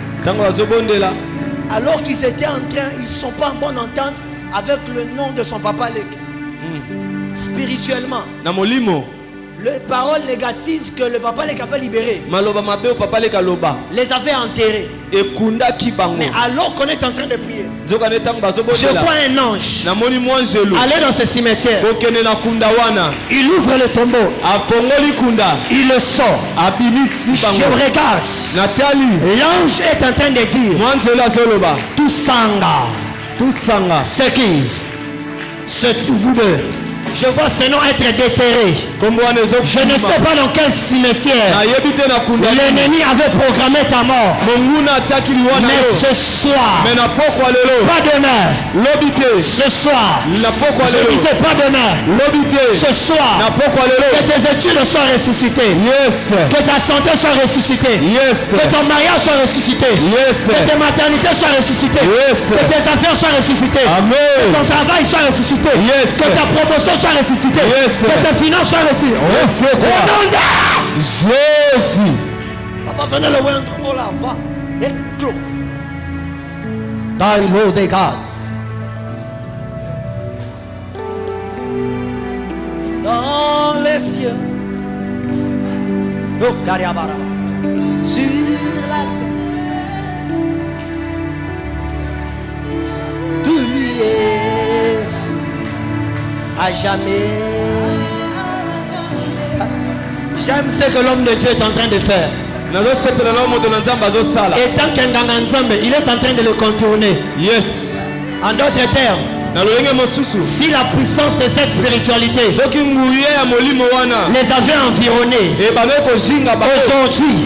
Speaker 2: Alors qu'ils étaient en train, ils ne sont pas en bonne entente avec le nom de son papa Lek. Spirituellement. Les paroles négatives que le papa Lek avait libérées les avait enterrées. Mais alors qu'on est en train de prier, je vois un ange aller dans ce cimetière. Il ouvre le tombeau. Il le sort. Je regarde. L'ange est en train de dire tout sanga. C'est qui? C'est vous deux. Je vois ce nom être déterré. Je ne sais pas dans quel cimetière l'ennemi avait programmé ta mort. Mais ce soir, pas demain. Ce soir, je disais pas demain. Ce soir, que tes études soient ressuscitées. Que ta santé soit ressuscitée. Que ton mariage soit ressuscité. Que tes maternités soient ressuscitées. Que tes affaires soient ressuscitées. Que ton travail soit ressuscité. Que ta promotion soit ressuscité. Que tes finances soient ressuscitées. Au nom de Jésus. Papa, venez le voir. Oh là, va. Et clos. Dans l'eau des gaz. Dans les cieux. Oh, Kariabara. Sur la terre. Tu lui es à jamais. J'aime ce que l'homme de Dieu est en train de faire. Et tant qu'un ensemble, il est en train de le contourner. Yes. En d'autres termes, si la puissance de cette spiritualité les avait environnés, aujourd'hui,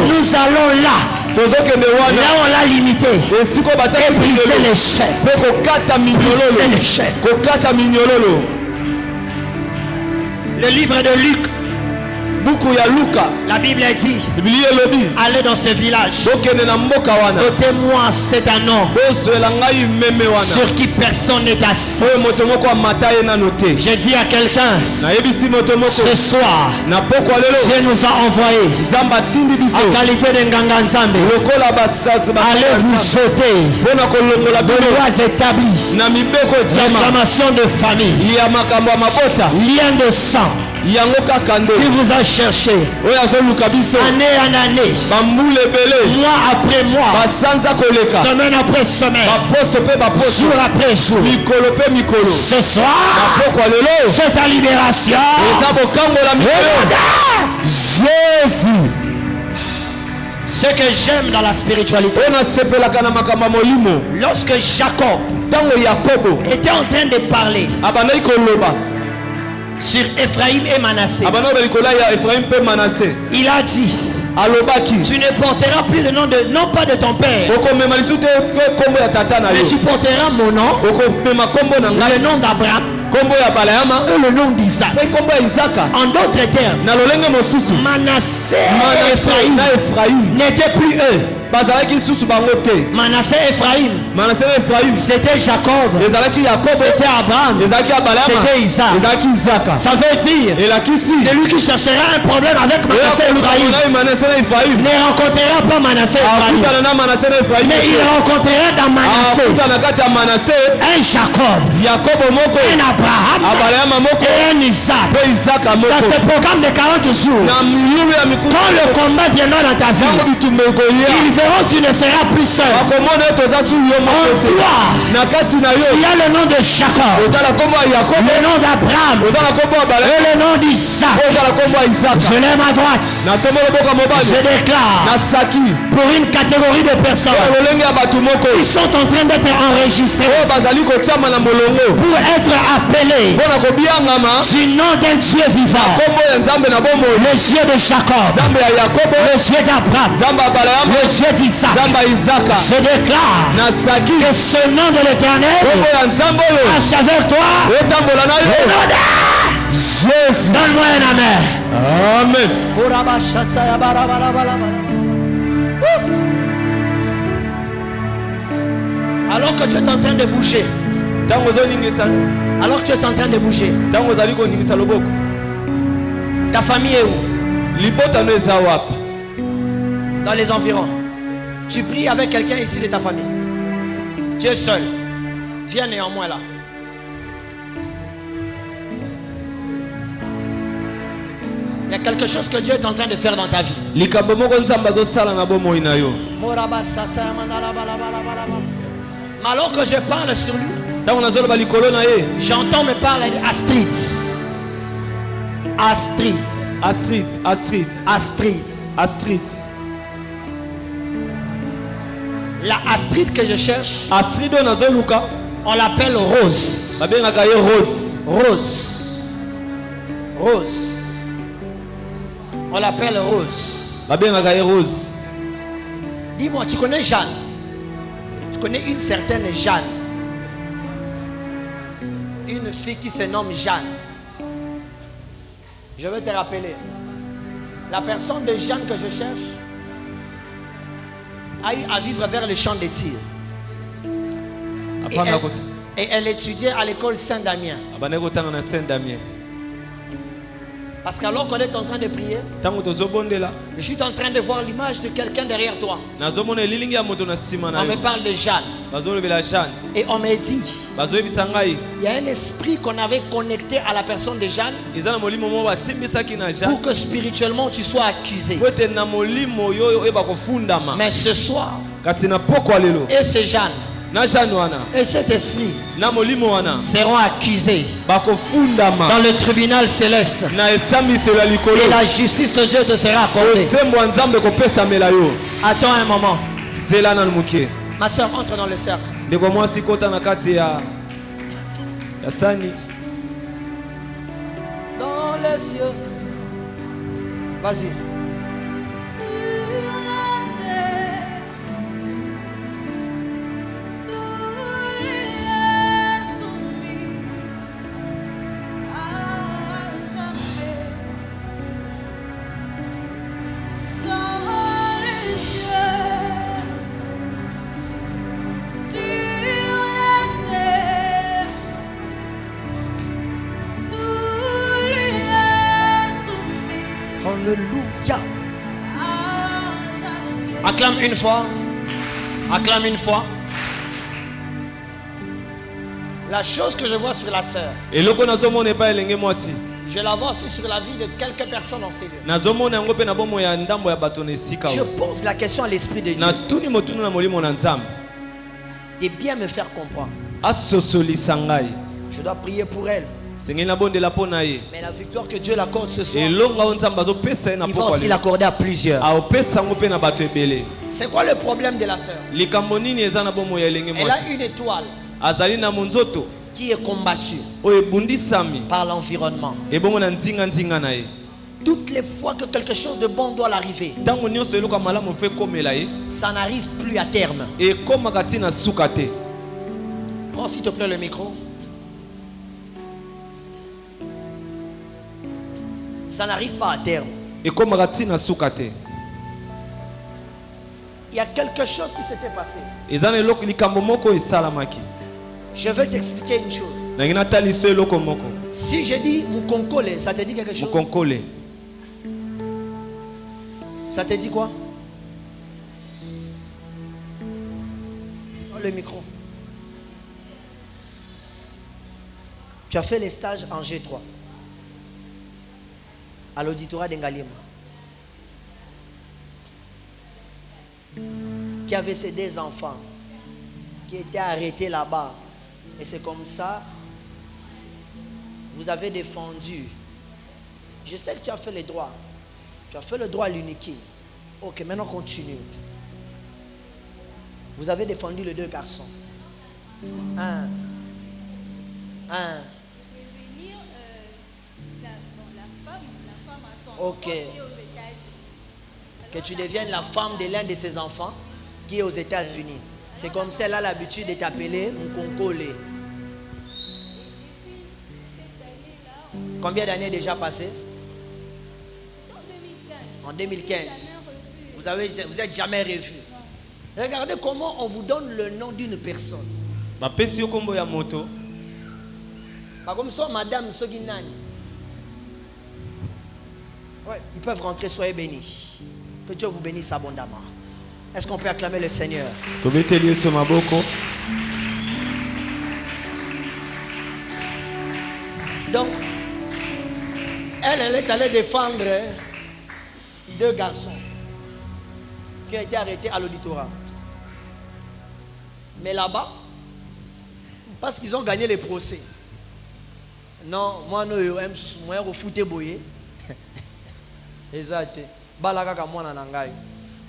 Speaker 2: nous allons là. Là on l'a limité. Et briser les chaînes. Briser les chaînes. Le livre de Luc. La Bible dit allez dans ce village, ôtez-moi cet anneau sur qui personne n'est assis. J'ai dit à quelqu'un ce soir, Dieu nous a envoyé en qualité de Nganga Nzambe. Allez vous jeter de lois établies, réclamation de famille, lien de sang, qui vous a cherché année en année, mois après mois, semaine après semaine, jour après jour. Ce soir, c'est ta libération. Jésus. Ce que j'aime dans la spiritualité, lorsque Jacob était en train de parler sur Ephraim et Manassé, il a dit, tu ne porteras plus le nom de, non pas de ton père, mais tu porteras mon nom, le nom d'Abraham et le nom d'Isaac. En d'autres termes, Manassé et Ephraim n'étaient plus eux. Manassé et Ephraim, c'était Jacob, c'était Abraham, c'était Isaac. Ça veut dire, celui qui cherchera un problème avec Manassé et Ephraim ne rencontrera pas Manassé et Ephraim, mais il rencontrera dans Manassé un Jacob, un Abraham et un Isaac. Dans ce programme de 40 jours, quand le combat viendra dans ta vie, ils verront que tu ne seras plus seul. En toi, il y a le nom de Jacob, le nom d'Abraham et le nom d'Isaac. Je l'aime à droite. Je déclare pour une catégorie de personnes qui sont en train d'être enregistrés pour être appelés du nom d'un Dieu vivant, le Dieu de Jacob, le Dieu d'Abraham, le Dieu d'Isaac. Je déclare que ce nom de l'Éternel marche avec toi. Jésus. Donne-moi un amen.
Speaker 1: Amen.
Speaker 2: Alors que tu es en train de bouger, alors que tu es en train de bouger, ta famille est où? Dans les environs. Tu pries avec quelqu'un ici de ta famille. Tu es seul. Viens néanmoins là. Il y a quelque chose que Dieu est en train de faire dans ta vie. Mais alors que je parle sur lui, j'entends me parler d'Astrid. Astrid. La Astrid que je cherche, on l'appelle Rose. On l'appelle Rose. Dis-moi, tu connais Jeanne? Tu connais une certaine Jeanne? Une fille qui se nomme Jeanne. Je vais te rappeler. La personne de Jeanne que je cherche a eu à vivre vers le champ des tirs. Et elle étudiait à l'école Saint-Damien. Parce qu'alors qu'on est en train de prier, je suis en train de voir l'image de quelqu'un derrière toi. On me parle de Jeanne. Et on m'a dit, il y a un esprit qu'on avait connecté à la personne de Jeanne pour que spirituellement tu sois accusé. Mais ce soir, et c'est Jeanne et cet esprit seront accusés dans le tribunal céleste, et la justice de Dieu te sera accordée. Attends un moment. Ma soeur, entre dans le cercle. Dans les cieux. Vas-y. Alléluia. Acclame une fois. Acclame une fois. La chose que je vois sur la sœur, Je la vois aussi sur la vie de quelques personnes en ces lieux. Je pose la question à l'Esprit de Dieu de bien me faire comprendre. Je dois prier pour elle. Mais la victoire que Dieu l'accorde ce soir, il va aussi l'accorder à plusieurs. C'est quoi le problème de la sœur? Elle a une étoile qui est combattue par l'environnement. Toutes les fois que quelque chose de bon doit l'arriver, ça n'arrive plus à terme. Prends s'il te plaît le micro. Ça n'arrive pas à terme. Il y a quelque chose qui s'était passé. Je vais t'expliquer une chose. Si je dis Mukonkole, ça te dit quelque chose? Mukonkole. Ça te dit quoi? Prends le micro. Tu as fait les stages en G3 à l'auditorat d'Engalima, qui avait ses 2 enfants qui étaient arrêtés là-bas. Et c'est comme ça, vous avez défendu. Je sais que tu as fait les droits. Tu as fait le droit à l'unique. Ok, maintenant continue. Vous avez défendu les 2 garçons. Un. Ok. Que tu deviennes la femme de l'un de ses enfants qui est aux États-Unis. C'est comme ça, elle a l'habitude de t'appeler Mukonkole. Combien d'années déjà passé? En 2015. Vous êtes jamais revu. Regardez comment on vous donne le nom d'une personne. Comme ça, Madame Soginani. Ouais, ils peuvent rentrer, soyez bénis. Que Dieu vous bénisse abondamment. Est-ce qu'on peut acclamer le Seigneur? Donc, elle est allée défendre 2 garçons qui ont été arrêtés à l'auditorat. Mais là-bas, parce qu'ils ont gagné les procès. Non, moi, je suis fouté boyé. Exact. Balaka mwana nangai.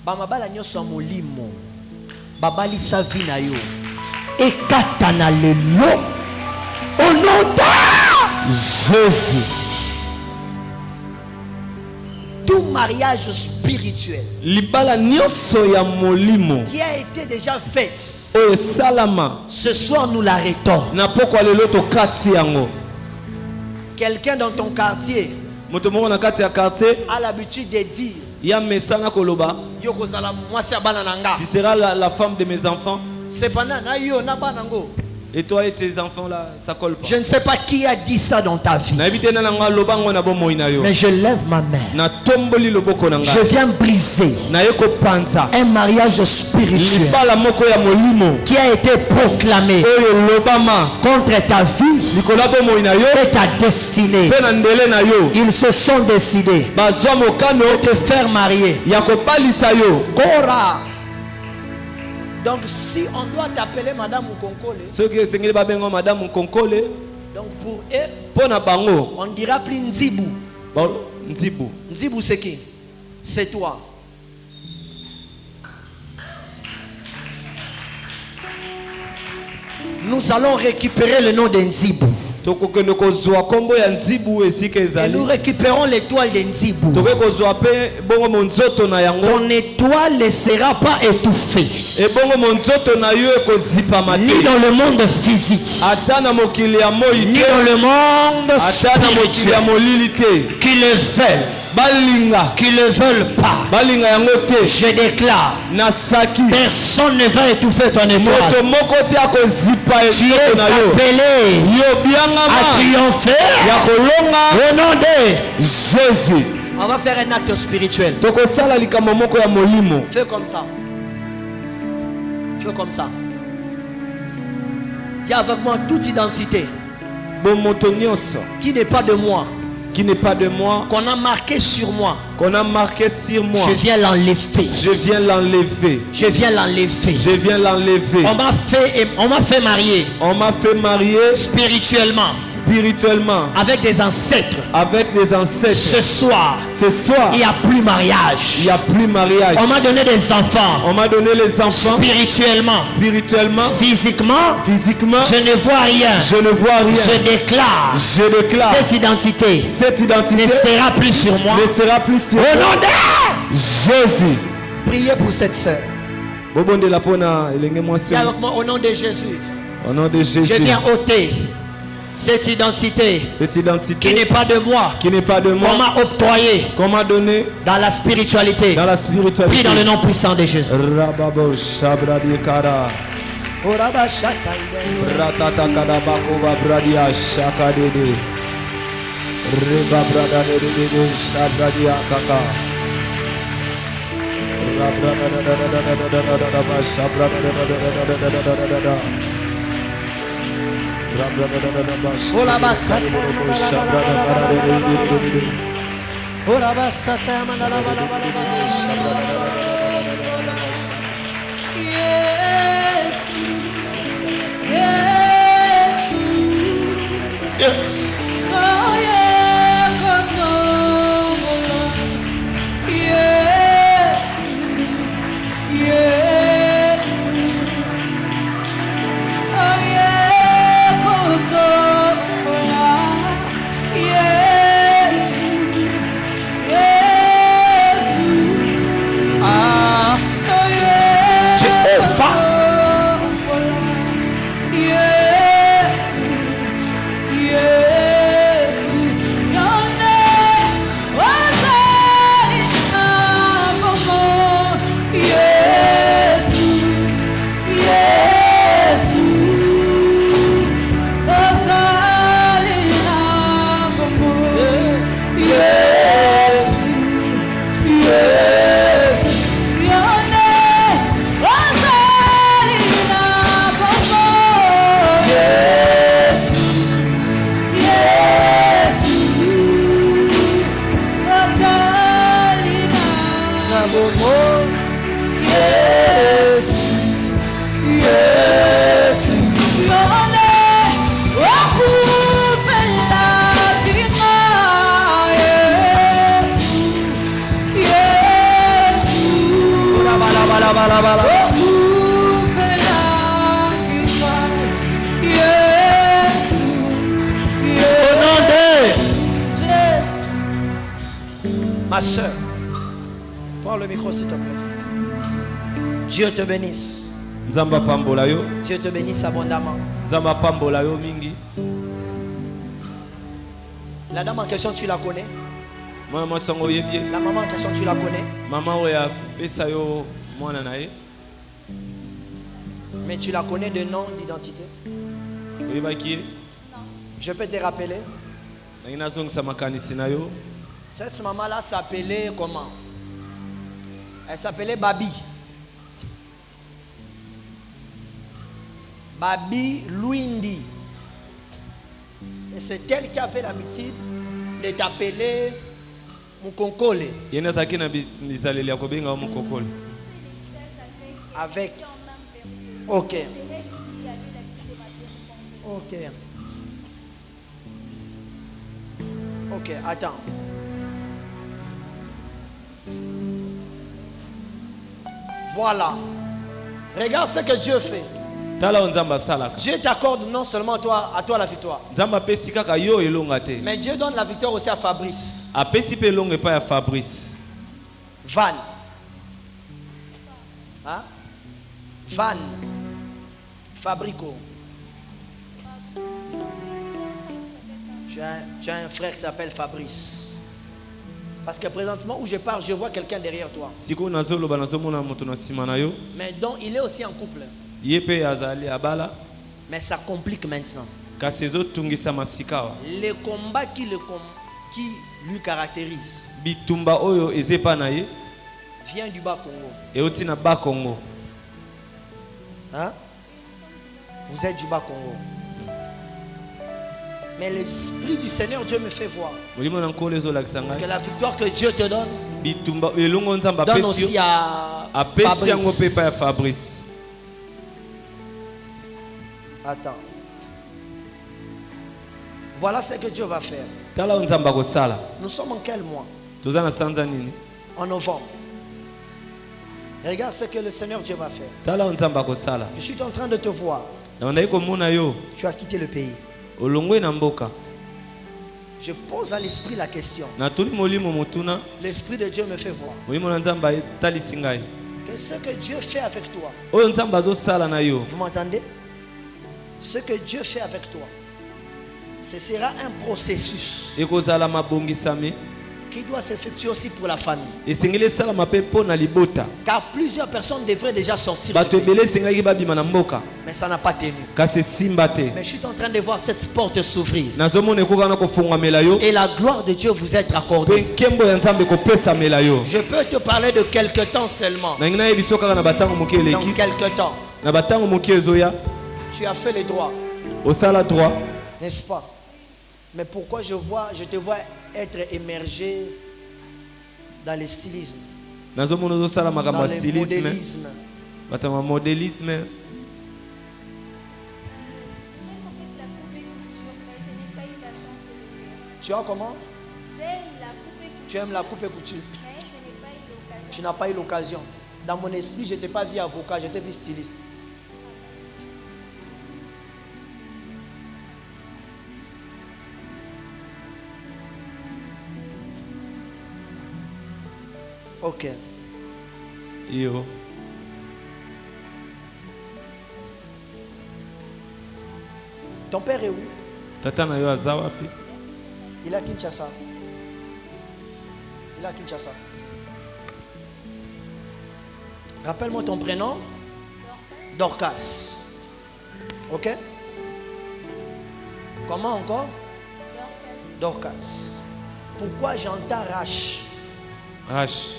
Speaker 2: Bamabala nyoso molimo. Babali savina yo. Ekata na lelo. Au nom de Jésus. Tout mariage spirituel libala nyoso ya molimo qui a été déjà fait. O salama. Ce soir nous l'arrêtons. Na pokwa lelo to kati yango. Quelqu'un dans ton quartier a l'habitude de dire tu seras la femme de mes enfants. Cependant, et toi et tes enfants là, ça colle pas. Je ne sais pas qui a dit ça dans ta vie. Mais je lève ma main. Je viens briser un mariage spirituel qui a été proclamé contre ta vie et ta destinée. Ils se sont décidés de te faire marier. Kora. Donc si on doit t'appeler Madame Mukonkole, donc pour eux, on dira plus Nzibu. Nzibu c'est qui? C'est toi. Nous allons récupérer le nom de Nzibu. Et nous récupérons l'étoile de Nzibu. Ton étoile ne sera pas étouffée. Ni dans le monde physique, ni dans le monde spirituel. Qui le veulent, qui ne veulent pas, je déclare, personne ne va étouffer ton étoile. Tu es appelé à triompher au nom de Jésus. On va faire un acte spirituel. Fais comme ça. Fais comme ça. Dis avec moi toute identité qui n'est pas de moi.
Speaker 1: qui n'est pas de moi,
Speaker 2: qu'on a marqué sur moi,
Speaker 1: qu'on a marqué sur moi,
Speaker 2: je viens l'enlever.
Speaker 1: Je viens l'enlever.
Speaker 2: Je viens l'enlever.
Speaker 1: Je viens l'enlever.
Speaker 2: On m'a fait marier.
Speaker 1: On m'a fait marier
Speaker 2: spirituellement.
Speaker 1: Spirituellement.
Speaker 2: Avec des ancêtres.
Speaker 1: Avec des ancêtres.
Speaker 2: Ce soir.
Speaker 1: Il
Speaker 2: n'y a plus mariage.
Speaker 1: Il n'y a plus mariage.
Speaker 2: On m'a donné des enfants.
Speaker 1: On m'a donné les enfants.
Speaker 2: Spirituellement.
Speaker 1: Spirituellement.
Speaker 2: Physiquement.
Speaker 1: Physiquement.
Speaker 2: Je ne vois rien.
Speaker 1: Je ne vois rien.
Speaker 2: Je déclare. Cette identité. Ne sera plus sur moi.
Speaker 1: Ne sera plus sur moi.
Speaker 2: Au nom de
Speaker 1: Jésus.
Speaker 2: Priez pour cette sœur.
Speaker 1: Dis avec
Speaker 2: moi au nom de Jésus.
Speaker 1: Au nom de Jésus.
Speaker 2: Je viens ôter cette identité qui n'est pas de moi.
Speaker 1: Qui n'est pas de moi.
Speaker 2: On m'a octroyé.
Speaker 1: Qu'on m'a donné
Speaker 2: dans la spiritualité.
Speaker 1: Dans la spiritualité.
Speaker 2: Prie dans le nom puissant de Jésus.
Speaker 1: Reba brada de shabradia kaka.
Speaker 2: Ma soeur, prends le micro s'il te plaît. Dieu te bénisse. Dieu te bénisse abondamment. La dame en question, tu la connais? La maman en question, tu la connais? Mais tu la connais de nom, d'identité? Je peux te rappeler? Cette maman-là s'appelait comment? Elle s'appelait Babi. Babi Louindi. Et c'est elle qui a fait l'habitude de t'appeler Mukonkole. Avec. Ok. Ok. Ok, attends. Voilà. Regarde ce que Dieu fait. Dieu t'accorde non seulement à toi la victoire. Mais Dieu donne la victoire aussi à Fabrice. Van. Hein? Van. Fabrico. Tu as un frère qui s'appelle Fabrice. Parce que présentement où je parle, je vois quelqu'un derrière toi. Mais donc il est aussi en couple. Mais ça complique maintenant. Les combats qui lui caractérisent vient du bas Congo. Hein? Vous êtes du bas Congo. Mais l'Esprit du Seigneur Dieu me fait voir que la victoire que Dieu te donne donne aussi à Fabrice. Attends. Voilà ce que Dieu va faire. Nous sommes en quel mois? En novembre. Regarde ce que le Seigneur Dieu va faire. Je suis en train de te voir. Tu as quitté le pays. Je pose à l'esprit la question. L'Esprit de Dieu me fait voir que ce que Dieu fait avec toi, vous m'entendez? Ce que Dieu fait avec toi, ce sera un processus qui doit s'effectuer aussi pour la famille. Car plusieurs personnes devraient déjà sortir. Mais ça n'a pas tenu. Mais je suis en train de voir cette porte s'ouvrir. Et la gloire de Dieu vous est accordée. Je peux te parler de quelques temps seulement. Dans quelques temps. Tu as fait les droits. N'est-ce pas? Mais pourquoi je te vois être émergé dans le stylisme, dans le modélisme. Tu as comment? Tu aimes la coupe et couture. Tu n'as pas eu l'occasion. Dans mon esprit, je ne t'ai pas vu avocat, je t'ai vu styliste. Ok.
Speaker 1: Yo.
Speaker 2: Ton père est où?
Speaker 1: Tata na yo azawapi?
Speaker 2: Il est à Kinshasa. Il est à Kinshasa. Rappelle-moi ton prénom. Dorcas. Ok? Comment encore? Dorcas. Pourquoi j'entends Rach?
Speaker 1: Rach.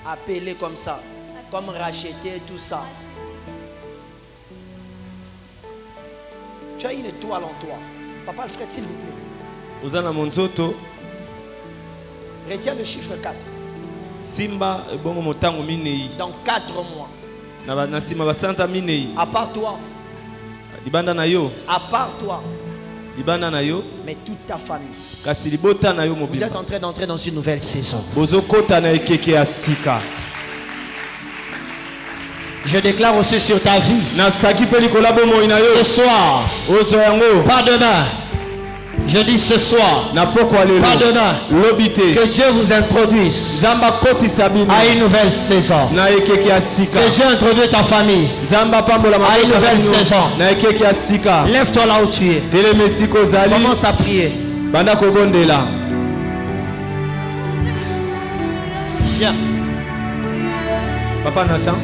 Speaker 2: Appelé comme ça, comme racheter tout ça. Tu as une étoile en toi. Papa Alfred, s'il vous plaît.
Speaker 1: Ozana Monzoto.
Speaker 2: Retiens le chiffre 4.
Speaker 1: Simba bongo motango minei.
Speaker 2: Dans 4 mois.
Speaker 1: Na sima basanza minei.
Speaker 2: À part toi.
Speaker 1: Libanda na yo.
Speaker 2: À part toi.
Speaker 1: Libanda na yo.
Speaker 2: Mais toute ta famille.
Speaker 1: Kasi libota na yo
Speaker 2: mobile. Vous êtes en train d'entrer dans une nouvelle saison.
Speaker 1: Bozokota na ekeke asika.
Speaker 2: Je déclare aussi sur ta vie.
Speaker 1: Ce
Speaker 2: soir. Pas demain. Je dis ce soir. Pas demain. Que Dieu vous introduise à une nouvelle saison. Que Dieu introduise ta famille à une nouvelle saison. Lève-toi là où tu es. Commence à prier. Viens.
Speaker 1: Papa Nathan.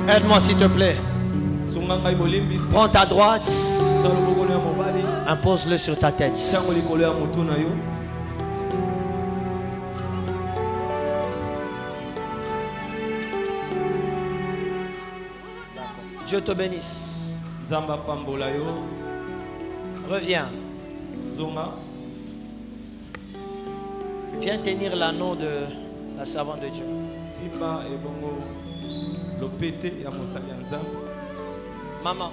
Speaker 2: Aide-moi s'il te plaît. Prends ta droite. Impose-le sur ta tête. Dieu te bénisse. Reviens. Viens tenir l'anneau de la servante de Dieu. Maman,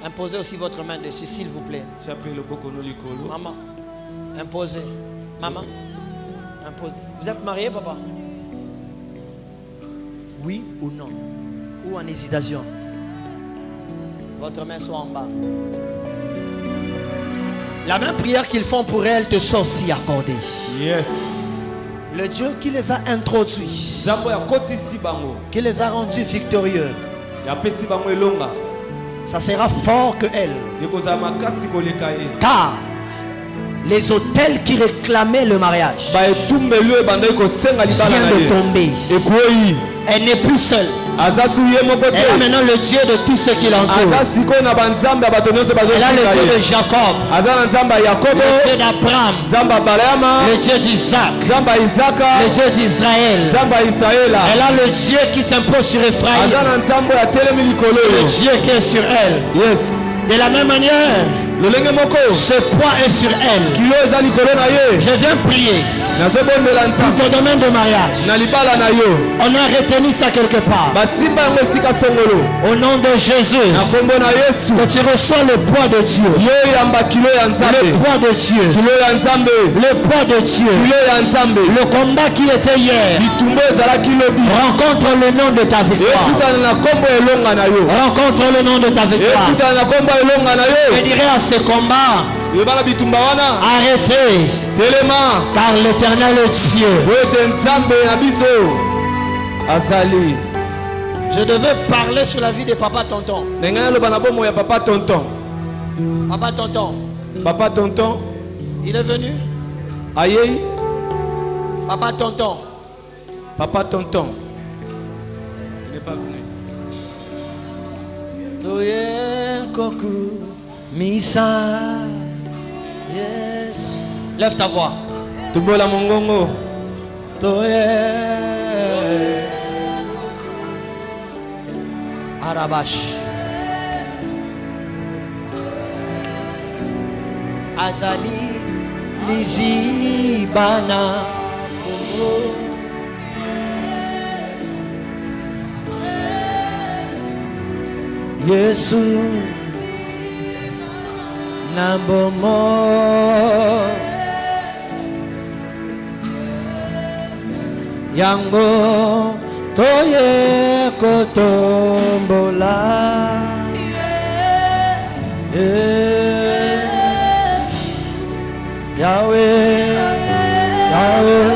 Speaker 2: imposez aussi votre main dessus, s'il vous plaît. Maman, imposez. Maman, imposez. Vous êtes marié, papa? Oui ou non? Ou en hésitation? Votre main soit en bas. La même prière qu'ils font pour elle te soit aussi accordée.
Speaker 1: Yes.
Speaker 2: Le Dieu qui les a introduits, qui les a rendus victorieux, ça sera fort que elle. Car les autels qui réclamaient le mariage viennent de tomber. Elle n'est plus seule. Elle a maintenant le Dieu de tous ceux qui l'entourent. Elle a le Dieu de Jacob, le Dieu d'Abraham, le Dieu d'Isaac, le Dieu d'Israël. Elle a le Dieu qui s'impose sur Ephraïm, le Dieu qui est sur elle. De la même manière, ce poids est sur elle. Je viens prier pour ton domaine de mariage. On a retenu ça quelque part. Au nom de Jésus, que tu reçois le poids de Dieu. Le poids de Dieu. Le poids de Dieu. Le combat qui était hier. Rencontre le nom de ta victoire. Rencontre le nom de ta victoire. Je dirais à ce combat, arrêtez, car l'Éternel est Dieu. Je devais parler sur la vie de papa tonton. Papa tonton, il est venu.
Speaker 1: Aïe.
Speaker 2: Papa tonton,
Speaker 1: il n'est pas venu.
Speaker 2: Misa, yes. Lève ta voix.
Speaker 1: Tubola mongongo.
Speaker 2: Arabash. Azali Lizibana. Yesu Nambomo Yango Toye Kotombola Yahweh Yahweh